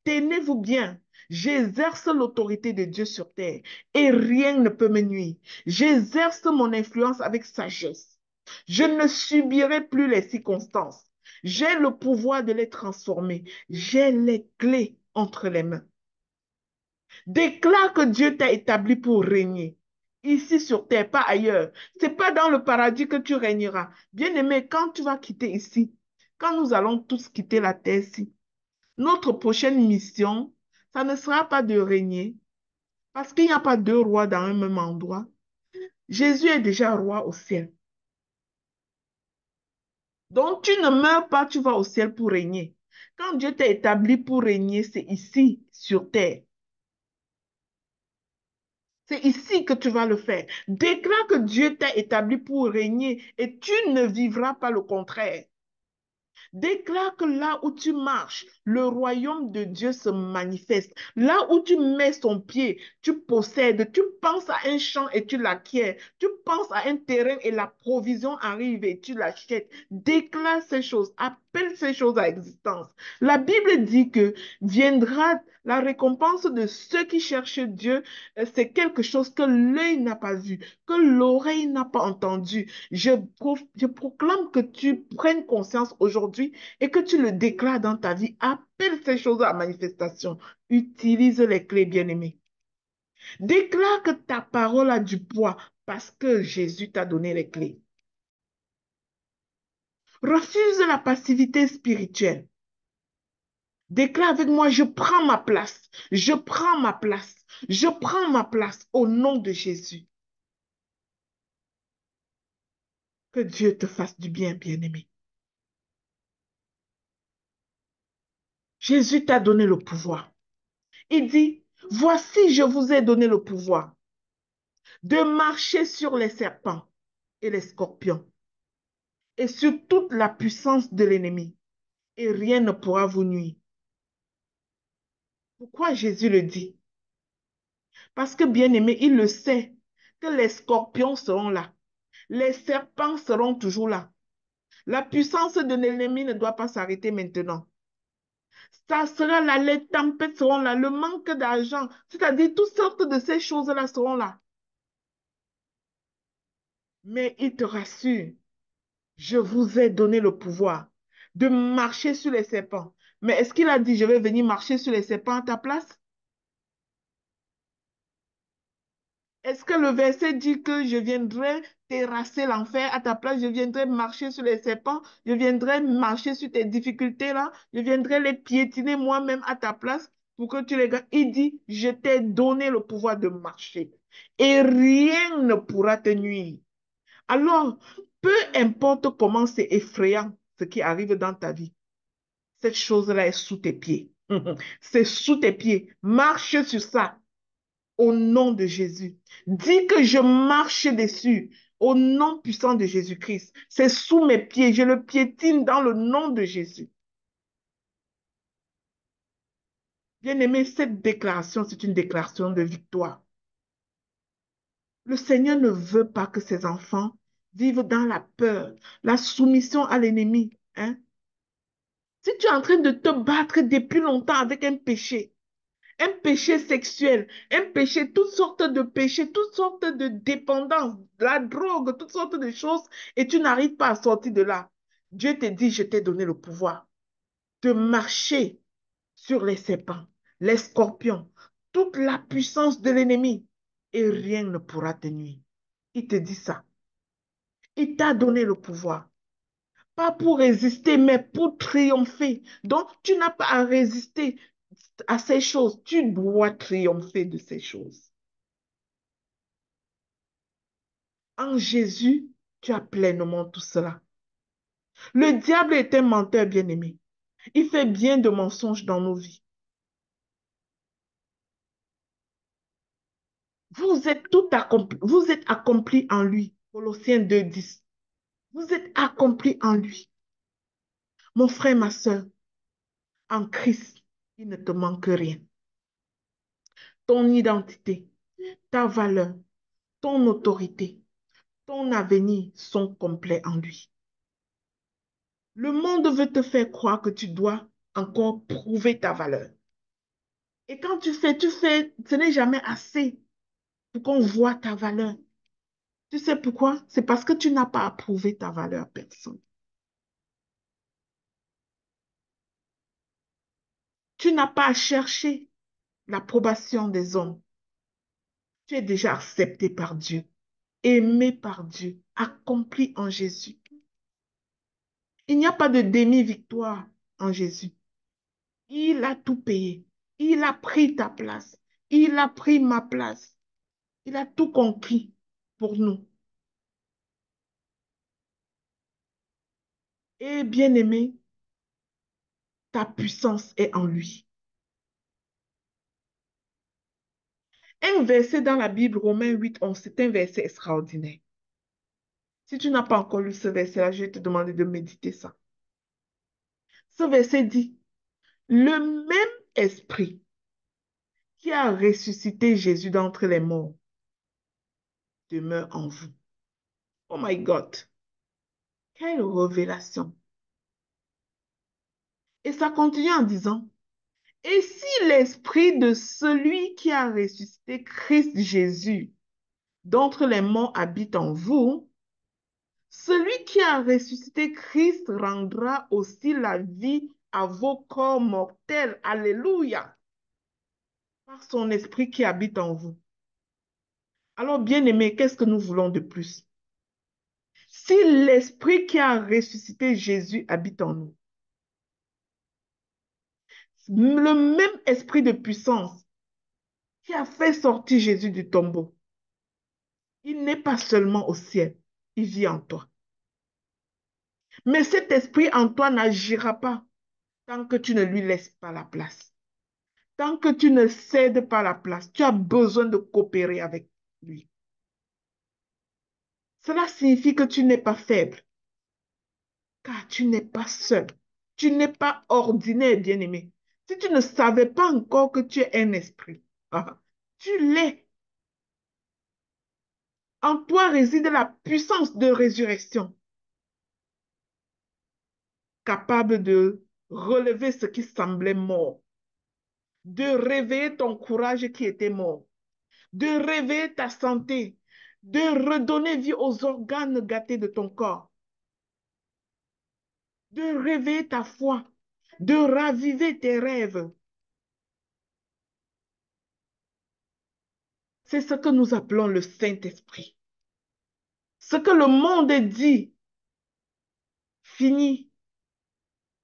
Tenez-vous bien, j'exerce l'autorité de Dieu sur terre et rien ne peut me nuire. J'exerce mon influence avec sagesse. Je ne subirai plus les circonstances. J'ai le pouvoir de les transformer. J'ai les clés entre les mains. Déclare que Dieu t'a établi pour régner. Ici sur terre, pas ailleurs. C'est pas dans le paradis que tu régneras. Bien-aimé, quand tu vas quitter ici, quand nous allons tous quitter la terre-ci, notre prochaine mission, ça ne sera pas de régner, parce qu'il n'y a pas deux rois dans un même endroit. Jésus est déjà roi au ciel. Donc tu ne meurs pas, tu vas au ciel pour régner. Quand Dieu t'a établi pour régner, c'est ici, sur terre. C'est ici que tu vas le faire. Déclare que Dieu t'a établi pour régner et tu ne vivras pas le contraire. Déclare que là où tu marches, le royaume de Dieu se manifeste. Là où tu mets son pied, tu possèdes. Tu penses à un champ et tu l'acquiers. Tu penses à un terrain et la provision arrive et tu l'achètes. Déclare ces choses. Appelle ces choses à existence. La Bible dit que viendra la récompense de ceux qui cherchent Dieu. C'est quelque chose que l'œil n'a pas vu, que l'oreille n'a pas entendu. Je proclame que tu prennes conscience aujourd'hui et que tu le déclares dans ta vie. Appelle ces choses à manifestation. Utilise les clés, bien-aimés. Déclare que ta parole a du poids parce que Jésus t'a donné les clés. Refuse la passivité spirituelle. Déclare avec moi, je prends ma place. Je prends ma place. Je prends ma place au nom de Jésus. Que Dieu te fasse du bien, bien-aimé. Jésus t'a donné le pouvoir. Il dit, voici, je vous ai donné le pouvoir de marcher sur les serpents et les scorpions et sur toute la puissance de l'ennemi, et rien ne pourra vous nuire. Pourquoi Jésus le dit? Parce que, bien-aimé, il le sait que les scorpions seront là, les serpents seront toujours là. La puissance de l'ennemi ne doit pas s'arrêter maintenant. Ça sera là, les tempêtes seront là, le manque d'argent, c'est-à-dire toutes sortes de ces choses-là seront là. Mais il te rassure, je vous ai donné le pouvoir de marcher sur les serpents. Mais est-ce qu'il a dit, je vais venir marcher sur les serpents à ta place? Est-ce que le verset dit que je viendrai terrasser l'enfer à ta place, je viendrai marcher sur les serpents, je viendrai marcher sur tes difficultés-là, je viendrai les piétiner moi-même à ta place pour que tu les gagnes? Il dit, je t'ai donné le pouvoir de marcher et rien ne pourra te nuire. Alors, peu importe comment c'est effrayant ce qui arrive dans ta vie, cette chose-là est sous tes pieds. C'est sous tes pieds. Marche sur ça au nom de Jésus. Dis que je marche dessus au nom puissant de Jésus-Christ. C'est sous mes pieds. Je le piétine dans le nom de Jésus. Bien-aimé, cette déclaration, c'est une déclaration de victoire. Le Seigneur ne veut pas que ses enfants vivent dans la peur, la soumission à l'ennemi. Hein? Si tu es en train de te battre depuis longtemps avec un péché sexuel, un péché, toutes sortes de péchés, toutes sortes de dépendances, de la drogue, toutes sortes de choses, et tu n'arrives pas à sortir de là. Dieu te dit, je t'ai donné le pouvoir de marcher sur les serpents, les scorpions, toute la puissance de l'ennemi, et rien ne pourra te nuire. Il te dit ça. Il t'a donné le pouvoir. Pas pour résister, mais pour triompher. Donc, tu n'as pas à résister à ces choses. Tu dois triompher de ces choses. En Jésus, tu as pleinement tout cela. Le diable est un menteur bien-aimé. Il fait bien de mensonges dans nos vies. Vous êtes tout accompli. Vous êtes accompli en lui. Colossiens 2:10. Vous êtes accompli en lui. Mon frère, ma soeur, en Christ, il ne te manque rien. Ton identité, ta valeur, ton autorité, ton avenir sont complets en lui. Le monde veut te faire croire que tu dois encore prouver ta valeur. Et quand tu fais, ce n'est jamais assez pour qu'on voit ta valeur. Tu sais pourquoi? C'est parce que tu n'as pas à prouver ta valeur à personne. Tu n'as pas à chercher l'approbation des hommes. Tu es déjà accepté par Dieu, aimé par Dieu, accompli en Jésus. Il n'y a pas de demi-victoire en Jésus. Il a tout payé. Il a pris ta place. Il a pris ma place. Il a tout conquis pour nous. Et bien-aimé, ta puissance est en lui. Un verset dans la Bible, Romains 8:11, c'est un verset extraordinaire. Si tu n'as pas encore lu ce verset-là, je vais te demander de méditer ça. Ce verset dit, le même esprit qui a ressuscité Jésus d'entre les morts demeure en vous. Oh my God, quelle révélation. Et ça continue en disant, et si l'esprit de celui qui a ressuscité Christ Jésus d'entre les morts habite en vous, celui qui a ressuscité Christ rendra aussi la vie à vos corps mortels. Alléluia. Par son esprit qui habite en vous. Alors, bien-aimés, qu'est-ce que nous voulons de plus? Si l'esprit qui a ressuscité Jésus habite en nous, le même esprit de puissance qui a fait sortir Jésus du tombeau, il n'est pas seulement au ciel, il vit en toi. Mais cet esprit en toi n'agira pas tant que tu ne lui laisses pas la place. Tant que tu ne cèdes pas la place, tu as besoin de coopérer avec lui. Cela signifie que tu n'es pas faible, car tu n'es pas seul. Tu n'es pas ordinaire, bien-aimé. Si tu ne savais pas encore que tu es un esprit, tu l'es. En toi réside la puissance de résurrection, capable de relever ce qui semblait mort, de réveiller ton courage qui était mort, de réveiller ta santé, de redonner vie aux organes gâtés de ton corps, de réveiller ta foi, de raviver tes rêves. C'est ce que nous appelons le Saint-Esprit. Ce que le monde dit, fini,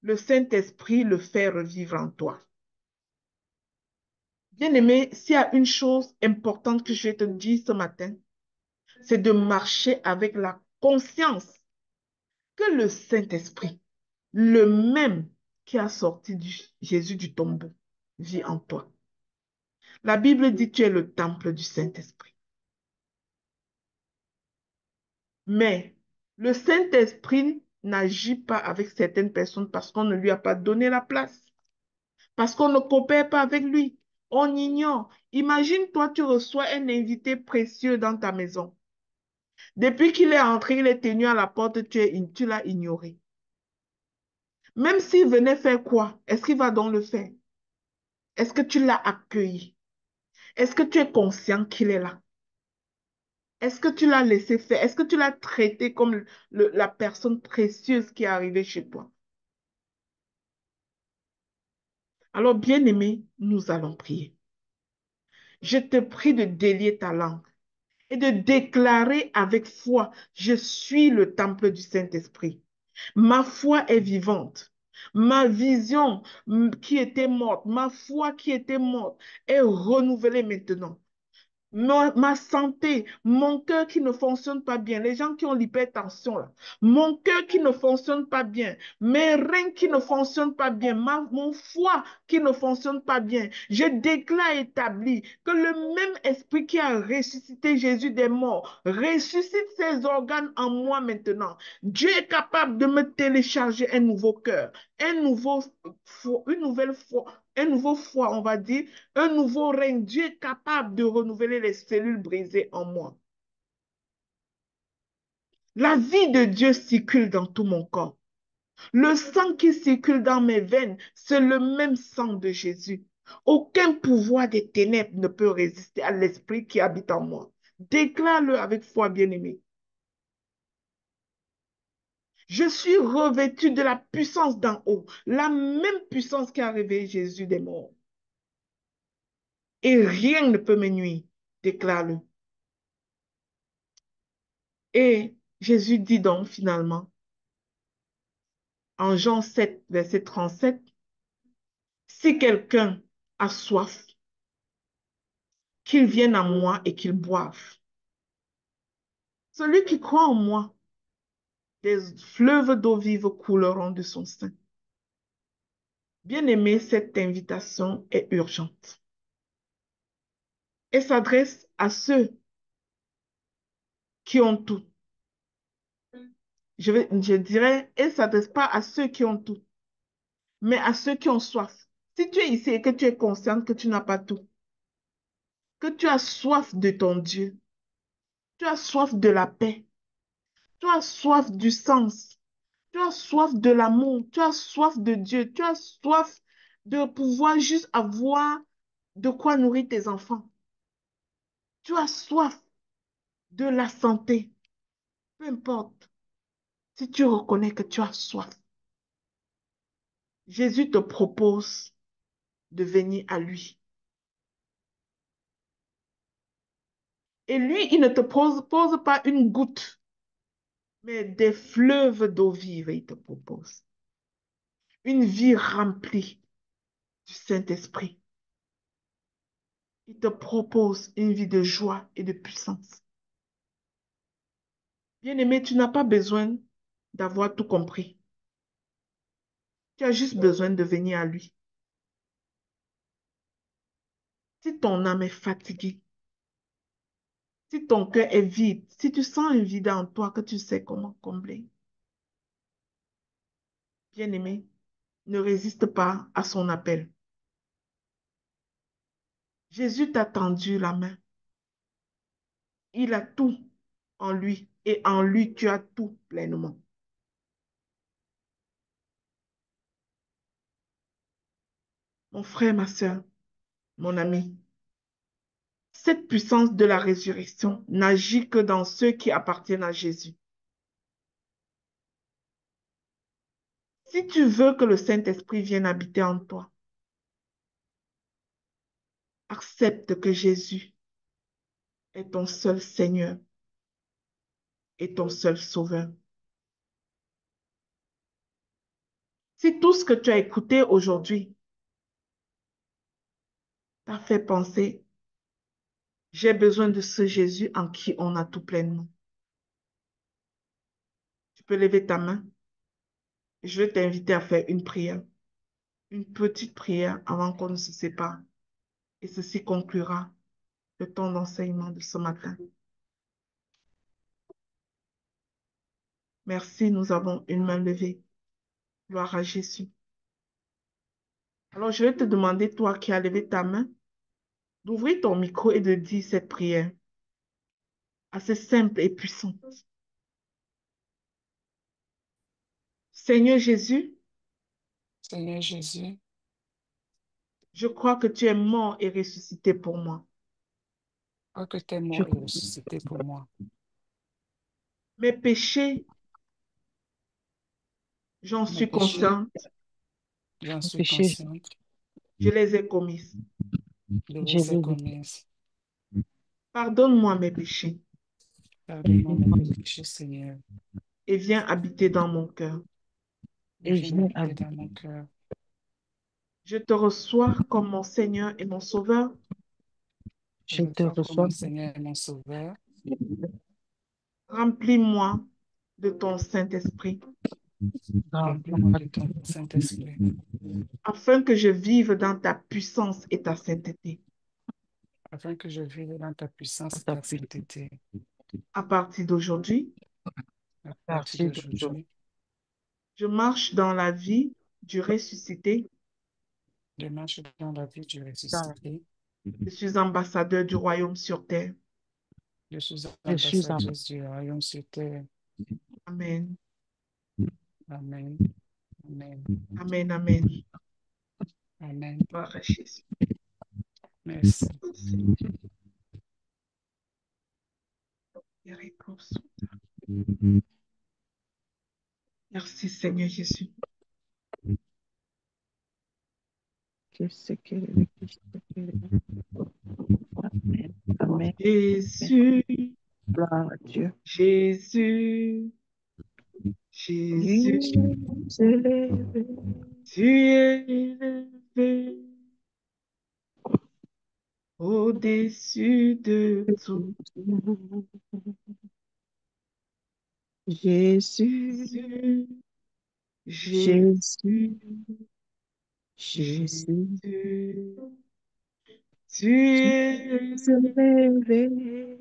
le Saint-Esprit le fait revivre en toi. Bien-aimé, s'il y a une chose importante que je vais te dire ce matin, c'est de marcher avec la conscience que le Saint-Esprit, le même qui a sorti Jésus du tombeau, vit en toi. La Bible dit que tu es le temple du Saint-Esprit. Mais le Saint-Esprit n'agit pas avec certaines personnes parce qu'on ne lui a pas donné la place, parce qu'on ne coopère pas avec lui. On ignore. Imagine, toi, tu reçois un invité précieux dans ta maison. Depuis qu'il est entré, il est tenu à la porte, tu l'as ignoré. Même s'il venait faire quoi, est-ce qu'il va donc le faire? Est-ce que tu l'as accueilli? Est-ce que tu es conscient qu'il est là? Est-ce que tu l'as laissé faire? Est-ce que tu l'as traité comme la personne précieuse qui est arrivée chez toi? Alors, bien-aimé, nous allons prier. Je te prie de délier ta langue et de déclarer avec foi, je suis le temple du Saint-Esprit. Ma foi est vivante. Ma vision qui était morte, ma foi qui était morte est renouvelée maintenant. ma santé, mon cœur qui ne fonctionne pas bien, les gens qui ont l'hypertension, là, mon cœur qui ne fonctionne pas bien, mes reins qui ne fonctionnent pas bien, mon foie qui ne fonctionne pas bien. Je déclare établi que le même esprit qui a ressuscité Jésus des morts ressuscite ses organes en moi maintenant. Dieu est capable de me télécharger un nouveau cœur, un nouveau foie, une nouvelle foi, un nouveau foie, on va dire, un nouveau règne. Dieu est capable de renouveler les cellules brisées en moi. La vie de Dieu circule dans tout mon corps. Le sang qui circule dans mes veines, c'est le même sang de Jésus. Aucun pouvoir des ténèbres ne peut résister à l'esprit qui habite en moi. Déclare-le avec foi, bien-aimé. Je suis revêtu de la puissance d'en haut, la même puissance qui a réveillé Jésus des morts. Et rien ne peut me nuire. Déclare-le. Et Jésus dit donc finalement, en Jean 7, verset 37, si quelqu'un a soif, qu'il vienne à moi et qu'il boive. Celui qui croit en moi, des fleuves d'eau vive couleront de son sein. Bien-aimé, cette invitation est urgente et s'adresse à ceux qui ont tout. Je dirais, elle ne s'adresse pas à ceux qui ont tout, mais à ceux qui ont soif. Si tu es ici et que tu es conscient que tu n'as pas tout, que tu as soif de ton Dieu, tu as soif de la paix, tu as soif du sens, tu as soif de l'amour, tu as soif de Dieu, tu as soif de pouvoir juste avoir de quoi nourrir tes enfants. Tu as soif de la santé. Peu importe, si tu reconnais que tu as soif, Jésus te propose de venir à lui. Et lui, il ne te pose pas une goutte, mais des fleuves d'eau vive, il te propose. Une vie remplie du Saint-Esprit. Il te propose une vie de joie et de puissance. Bien-aimé, tu n'as pas besoin d'avoir tout compris. Tu as juste besoin de venir à lui. Si ton âme est fatiguée, si ton cœur est vide, si tu sens un vide en toi que tu sais comment combler, bien-aimé, ne résiste pas à son appel. Jésus t'a tendu la main. Il a tout en lui et en lui, tu as tout pleinement. Mon frère, ma soeur, mon ami, cette puissance de la résurrection n'agit que dans ceux qui appartiennent à Jésus. Si tu veux que le Saint-Esprit vienne habiter en toi, accepte que Jésus est ton seul Seigneur et ton seul Sauveur. Si tout ce que tu as écouté aujourd'hui t'a fait penser, j'ai besoin de ce Jésus en qui on a tout pleinement, tu peux lever ta main et je vais t'inviter à faire une prière, une petite prière avant qu'on ne se sépare. Et ceci conclura le temps d'enseignement de ce matin. Merci, nous avons une main levée. Gloire à Jésus. Alors, je vais te demander, toi qui as levé ta main, d'ouvrir ton micro et de dire cette prière assez simple et puissante. Seigneur Jésus, Seigneur Jésus, je crois que tu es mort et ressuscité pour moi. je crois que tu es Je mort et ressuscité pour moi. Mes péchés, j'en Mes suis péchés, consciente, j'en suis péché, consciente, je les ai commis. je j'ai les ai voulu. commises. Pardonne-moi mes péchés Pardonne-moi mes péchés, Seigneur, et viens habiter dans mon cœur. et Et viens viens habiter dans mon cœur. Je te reçois comme mon Seigneur et mon Sauveur Je Je te reçois comme mon reçois. Seigneur et mon Sauveur, Remplis-moi de ton Saint-Esprit, remplis-moi de ton Saint-Esprit, afin que je vive dans ta puissance et ta sainteté. afin que je vive dans ta puissance et Ta ta puissance. sainteté. À partir d'aujourd'hui, À partir Partir d'aujourd'hui. d'aujourd'hui, je marche dans la vie du ressuscité. je marche dans la vie du ressuscité. Je suis ambassadeur du royaume sur terre. Je suis Je suis en ambassadrice du royaume sur terre. Amen. Amen. Amen. Amen. Amen. Amen. Gloire à Jésus. Merci. Merci Seigneur Jésus. Amen. Amen. Jésus, Gloire à Dieu. Jésus, Jésus, Dieu élevé. tu es élevé au-dessus de tout. Jésus, Jésus, Jésus, Jésus, Jésus, Jésus, tu es élevé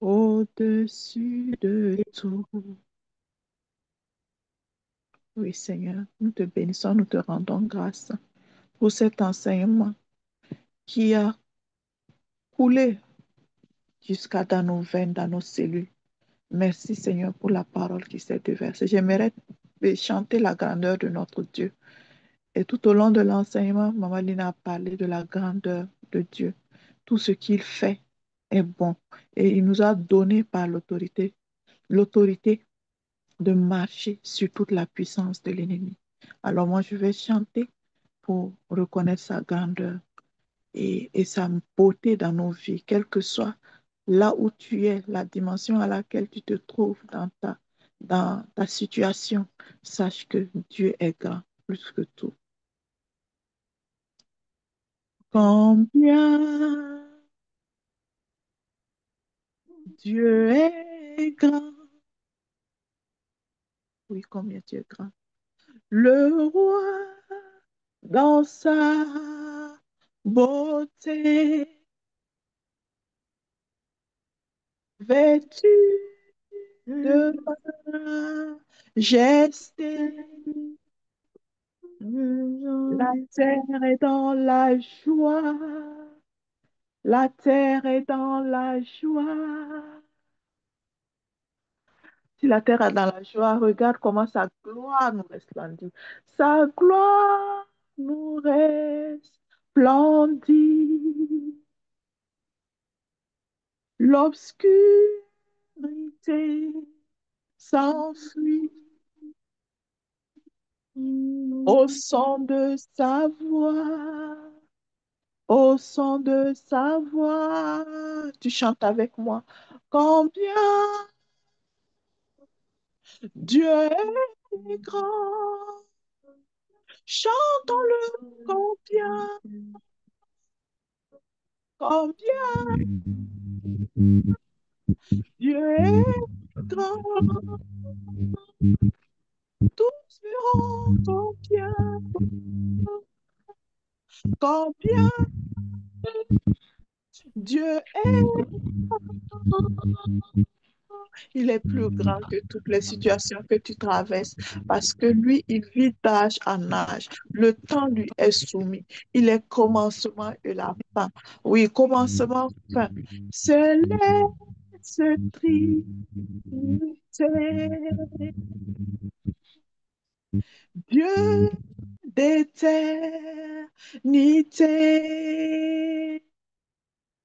au-dessus de élevé. tout. Oui, Seigneur, nous te bénissons, nous te rendons grâce pour cet enseignement qui a coulé jusqu'à dans nos veines, dans nos cellules. Merci, Seigneur, pour la parole qui s'est déversée. J'aimerais chanter la grandeur de notre Dieu. Et tout au long de l'enseignement, Maman Lina a parlé de la grandeur de Dieu. Tout ce qu'il fait est bon. Et il nous a donné par l'autorité de marcher sur toute la puissance de l'ennemi. Alors moi, je vais chanter pour reconnaître sa grandeur et sa beauté dans nos vies, quel que soit là où tu es, la dimension à laquelle tu te trouves dans ta situation. Sache que Dieu est grand plus que tout. Combien Dieu est grand. Oui, combien Dieu est grand. Le roi dans sa beauté, vêtu de majesté. La terre est dans la joie. La terre est dans la joie. Si la terre est dans la joie, regarde comment sa gloire nous resplendit. Sa gloire nous resplendit. L'obscurité s'enfuit au son de sa voix. Au son de sa voix. Tu chantes avec moi. Combien Dieu est grand. Chantons-le combien, combien Dieu est grand. Tous verront combien Dieu est grand. Il est plus grand que toutes les situations que tu traverses parce que lui, il vit d'âge en âge. Le temps lui est soumis. Il est commencement et la fin. Oui, commencement, fin. Céleste Trinité, Dieu d'éternité.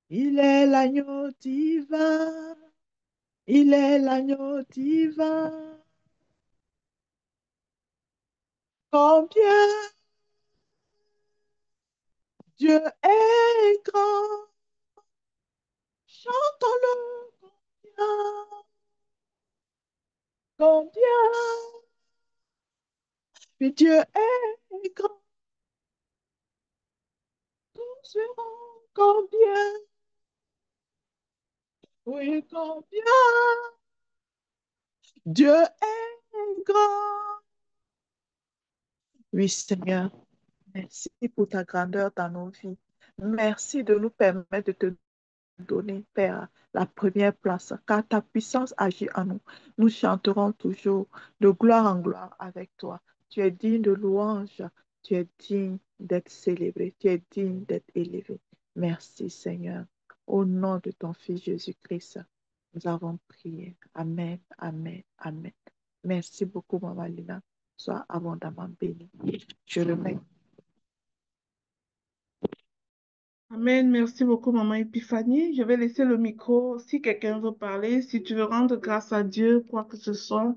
Il est l'agneau divin. Il est l'agneau divin. Combien Dieu est grand. Chantons-le. Combien, combien puis Dieu est grand. Tous verront combien, oui, combien Dieu est grand. Oui, Seigneur, merci pour ta grandeur dans nos vies. Merci de nous permettre de te donner, Père, la première place, car ta puissance agit en nous. Nous chanterons toujours de gloire en gloire avec toi. Tu es digne de louange, tu es digne d'être célébré, tu es digne d'être élevé. Merci, Seigneur. Au nom de ton Fils Jésus-Christ, nous avons prié. Amen, amen, amen. Merci beaucoup, Maman Lina. Sois abondamment bénie. Je remets. Amen. Merci beaucoup, Maman Epiphanie. Je vais laisser le micro si quelqu'un veut parler. Si tu veux rendre grâce à Dieu, quoi que ce soit,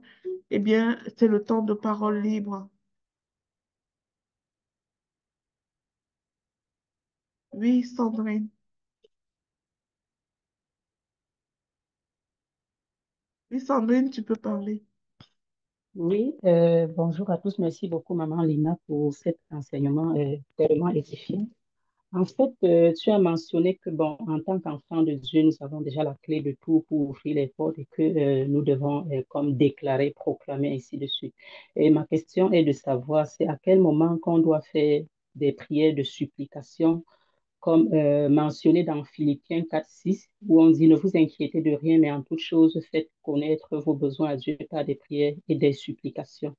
eh bien, c'est le temps de parole libre. Oui, Sandrine. Oui, Sandrine, tu peux parler. Oui, bonjour à tous. Merci beaucoup, Maman Lina, pour cet enseignement tellement édifiant. En fait, tu as mentionné que, bon, en tant qu'enfant de Dieu, nous avons déjà la clé de tout pour ouvrir les portes et que nous devons, comme déclarer, proclamer, ainsi de suite. Et ma question est de savoir, c'est à quel moment qu'on doit faire des prières de supplication comme mentionné dans Philippiens 4:6, où on dit, ne vous inquiétez de rien, mais en toute chose, faites connaître vos besoins à Dieu par des prières et des supplications.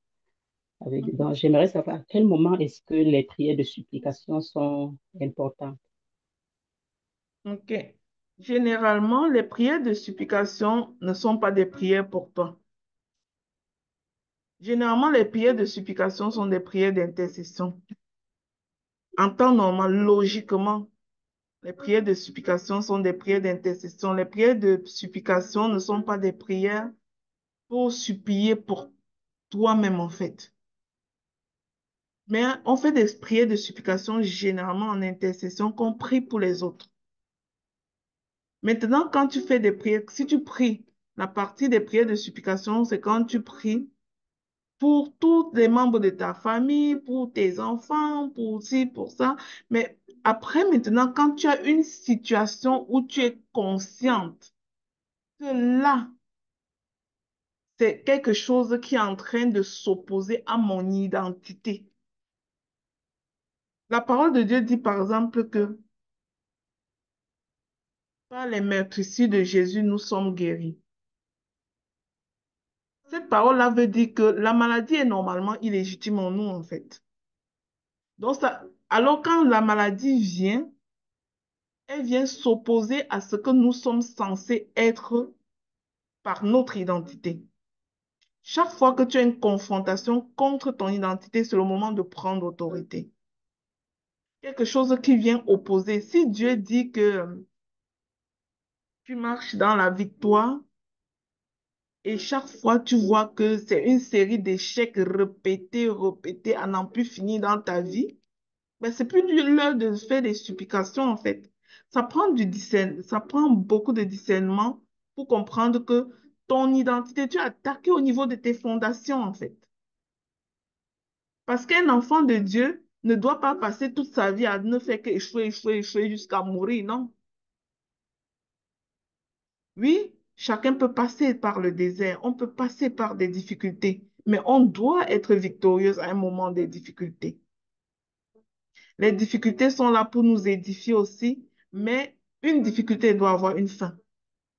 Donc, j'aimerais savoir à quel moment est-ce que les prières de supplication sont importantes. OK. Généralement, les prières de supplication ne sont pas des prières pour toi. Généralement, les prières de supplication sont des prières d'intercession. En temps normal, logiquement, les prières de supplication sont des prières d'intercession. Les prières de supplication ne sont pas des prières pour supplier pour toi-même, en fait. Mais on fait des prières de supplication généralement en intercession qu'on prie pour les autres. Maintenant, quand tu fais des prières, si tu pries, la partie des prières de supplication, c'est quand tu pries pour tous les membres de ta famille, pour tes enfants, pour ci, pour ça. Mais après, maintenant, quand tu as une situation où tu es consciente que là, c'est quelque chose qui est en train de s'opposer à mon identité. La parole de Dieu dit par exemple que par les meurtrissures de Jésus, nous sommes guéris. Cette parole-là veut dire que la maladie est normalement illégitime en nous, en fait. Donc, ça, alors quand la maladie vient, elle vient s'opposer à ce que nous sommes censés être par notre identité. Chaque fois que tu as une confrontation contre ton identité, c'est le moment de prendre autorité. Quelque chose qui vient opposer. Si Dieu dit que tu marches dans la victoire et chaque fois tu vois que c'est une série d'échecs répétés, répétés à n'en plus finir dans ta vie, ben, c'est plus l'heure de faire des supplications en fait. Ça prend beaucoup de discernement pour comprendre que ton identité, tu as attaqué au niveau de tes fondations en fait. Parce qu'un enfant de Dieu ne doit pas passer toute sa vie à ne faire qu'échouer, échouer, échouer jusqu'à mourir, non. Oui, chacun peut passer par le désert, on peut passer par des difficultés, mais on doit être victorieuse à un moment des difficultés. Les difficultés sont là pour nous édifier aussi, mais une difficulté doit avoir une fin.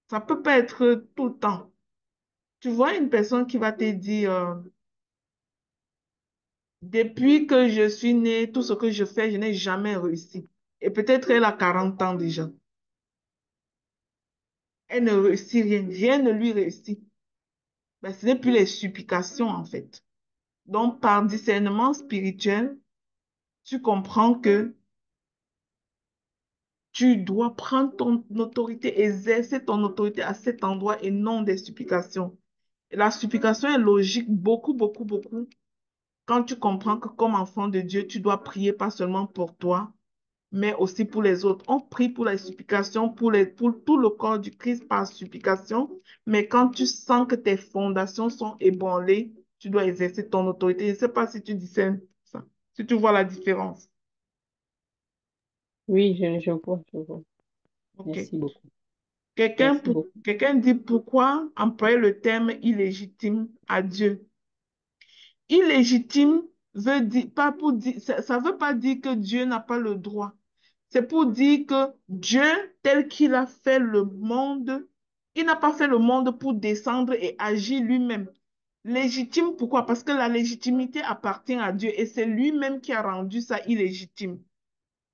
Ça ne peut pas être tout le temps. Tu vois une personne qui va te dire, depuis que je suis née, tout ce que je fais, je n'ai jamais réussi. Et peut-être elle a 40 ans déjà. Elle ne réussit rien, rien ne lui réussit. Ben, ce n'est plus les supplications en fait. Donc, par discernement spirituel, tu comprends que tu dois prendre ton autorité, exercer ton autorité à cet endroit et non des supplications. Et la supplication est logique beaucoup, beaucoup, beaucoup. Quand tu comprends que comme enfant de Dieu, tu dois prier pas seulement pour toi, mais aussi pour les autres. On prie pour les supplications, pour tout le corps du Christ par supplication, mais quand tu sens que tes fondations sont ébranlées, tu dois exercer ton autorité. Je ne sais pas si tu discernes ça, si tu vois la différence. Oui, je vois, je vois. Ok. Merci beaucoup. Quelqu'un Merci beaucoup. quelqu'un dit pourquoi employer le terme illégitime à Dieu? Illégitime veut dire, pas pour dire, ça veut pas dire que Dieu n'a pas le droit. C'est pour dire que Dieu, tel qu'il a fait le monde, il n'a pas fait le monde pour descendre et agir lui-même. Légitime, pourquoi? Parce que la légitimité appartient à Dieu et c'est lui-même qui a rendu ça illégitime.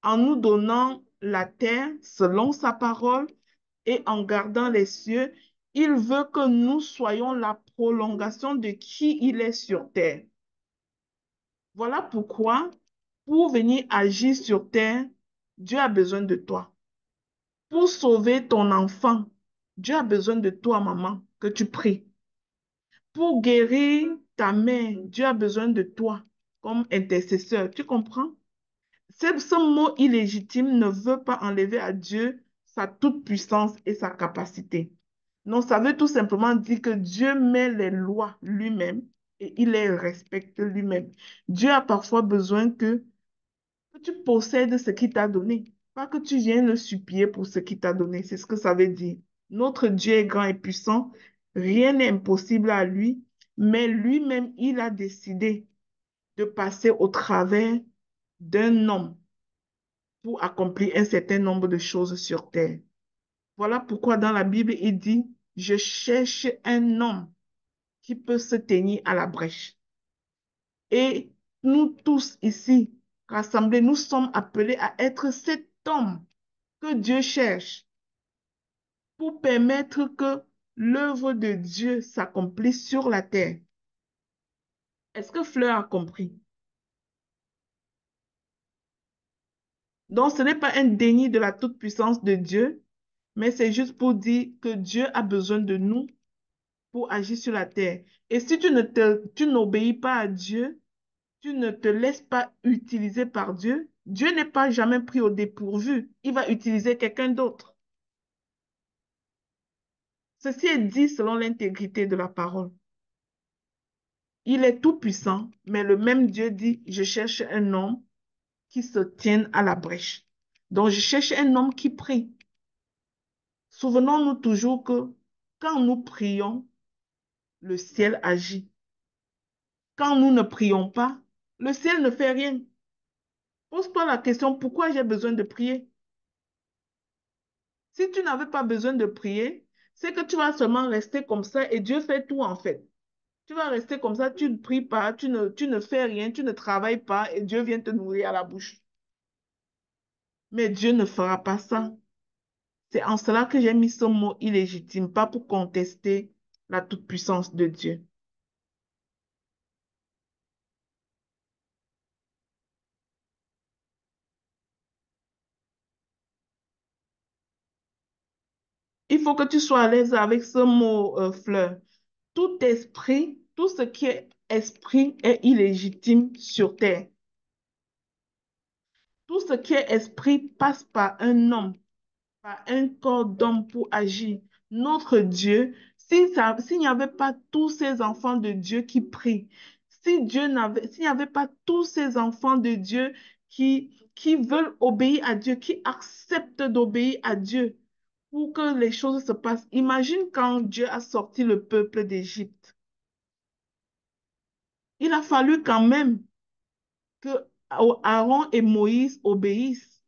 En nous donnant la terre selon sa parole et en gardant les cieux, il veut que nous soyons la prolongation de qui il est sur terre. Voilà pourquoi, pour venir agir sur terre, Dieu a besoin de toi. Pour sauver ton enfant, Dieu a besoin de toi, maman, que tu pries. Pour guérir ta mère, Dieu a besoin de toi comme intercesseur. Tu comprends? Ce mot illégitime ne veut pas enlever à Dieu sa toute-puissance et sa capacité. Non, ça veut tout simplement dire que Dieu met les lois lui-même et il les respecte lui-même. Dieu a parfois besoin que tu possèdes ce qu'il t'a donné, pas que tu viennes le supplier pour ce qu'il t'a donné. C'est ce que ça veut dire. Notre Dieu est grand et puissant, rien n'est impossible à lui, mais lui-même, il a décidé de passer au travers d'un homme pour accomplir un certain nombre de choses sur terre. Voilà pourquoi dans la Bible, il dit, je cherche un homme qui peut se tenir à la brèche. Et nous tous ici, rassemblés, nous sommes appelés à être cet homme que Dieu cherche pour permettre que l'œuvre de Dieu s'accomplisse sur la terre. Est-ce que Fleur a compris? Donc, ce n'est pas un déni de la toute-puissance de Dieu, mais c'est juste pour dire que Dieu a besoin de nous pour agir sur la terre. Et si tu n'obéis pas à Dieu, tu ne te laisses pas utiliser par Dieu, Dieu n'est pas jamais pris au dépourvu. Il va utiliser quelqu'un d'autre. Ceci est dit selon l'intégrité de la parole. Il est tout puissant, mais le même Dieu dit, je cherche un homme qui se tienne à la brèche. Donc, je cherche un homme qui prie. Souvenons-nous toujours que quand nous prions, le ciel agit. Quand nous ne prions pas, le ciel ne fait rien. Pose-toi la question, pourquoi j'ai besoin de prier? Si tu n'avais pas besoin de prier, c'est que tu vas seulement rester comme ça et Dieu fait tout en fait. Tu vas rester comme ça, tu ne pries pas, tu ne fais rien, tu ne travailles pas et Dieu vient te nourrir à la bouche. Mais Dieu ne fera pas ça. C'est en cela que j'ai mis ce mot illégitime, pas pour contester la toute-puissance de Dieu. Il faut que tu sois à l'aise avec ce mot, Fleur. Tout esprit, tout ce qui est esprit est illégitime sur terre. Tout ce qui est esprit passe par un homme, par un corps d'homme pour agir. Notre Dieu, s'il n'y avait pas tous ces enfants de Dieu qui prient, s'il n'y avait pas tous ces enfants de Dieu qui veulent obéir à Dieu, qui acceptent d'obéir à Dieu pour que les choses se passent. Imagine quand Dieu a sorti le peuple d'Égypte. Il a fallu quand même que Aaron et Moïse obéissent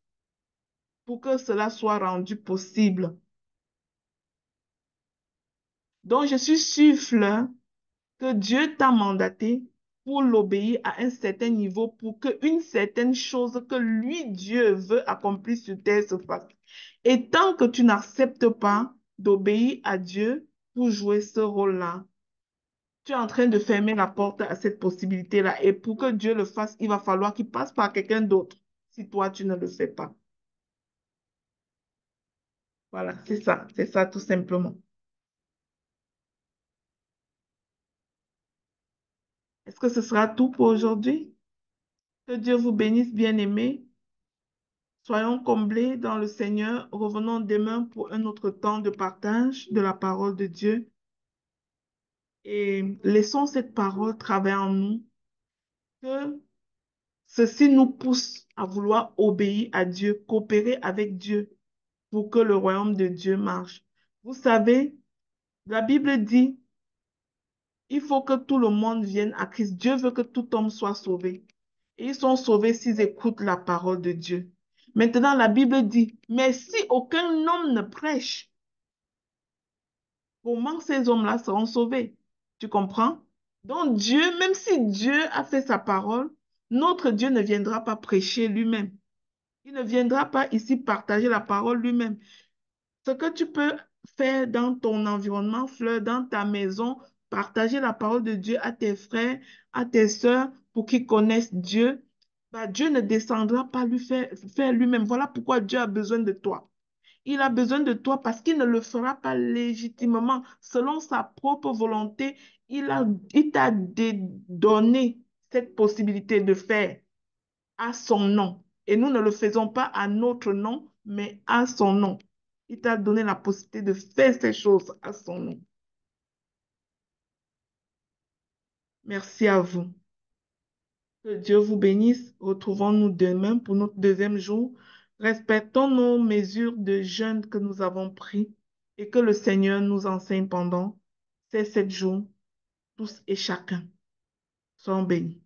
pour que cela soit rendu possible. Donc, je suis sûre, Fleur, que Dieu t'a mandaté pour l'obéir à un certain niveau pour qu'une certaine chose que lui, Dieu, veut accomplir sur terre se fasse. Et tant que tu n'acceptes pas d'obéir à Dieu pour jouer ce rôle-là, tu es en train de fermer la porte à cette possibilité-là. Et pour que Dieu le fasse, il va falloir qu'il passe par quelqu'un d'autre si toi, tu ne le fais pas. Voilà, c'est ça tout simplement. Est-ce que ce sera tout pour aujourd'hui? Que Dieu vous bénisse, bien-aimés. Soyons comblés dans le Seigneur. Revenons demain pour un autre temps de partage de la parole de Dieu. Et laissons cette parole travailler en nous. Que Ceci nous pousse à vouloir obéir à Dieu, coopérer avec Dieu pour que le royaume de Dieu marche. Vous savez, la Bible dit, il faut que tout le monde vienne à Christ. Dieu veut que tout homme soit sauvé. Et ils sont sauvés s'ils écoutent la parole de Dieu. Maintenant, la Bible dit, mais si aucun homme ne prêche, comment ces hommes-là seront sauvés? Tu comprends? Donc Dieu, même si Dieu a fait sa parole, notre Dieu ne viendra pas prêcher lui-même. Il ne viendra pas ici partager la parole lui-même. Ce que tu peux faire dans ton environnement, Fleur, dans ta maison, partager la parole de Dieu à tes frères, à tes sœurs, pour qu'ils connaissent Dieu, bah, Dieu ne descendra pas lui faire lui-même. Voilà pourquoi Dieu a besoin de toi. Il a besoin de toi parce qu'il ne le fera pas légitimement, selon sa propre volonté. Il t'a donné cette possibilité de faire à son nom. Et nous ne le faisons pas à notre nom, mais à son nom. Il t'a donné la possibilité de faire ces choses à son nom. Merci à vous. Que Dieu vous bénisse. Retrouvons-nous demain pour notre deuxième jour. Respectons nos mesures de jeûne que nous avons prises et que le Seigneur nous enseigne pendant ces 7 jours, tous et chacun. Soyons bénis.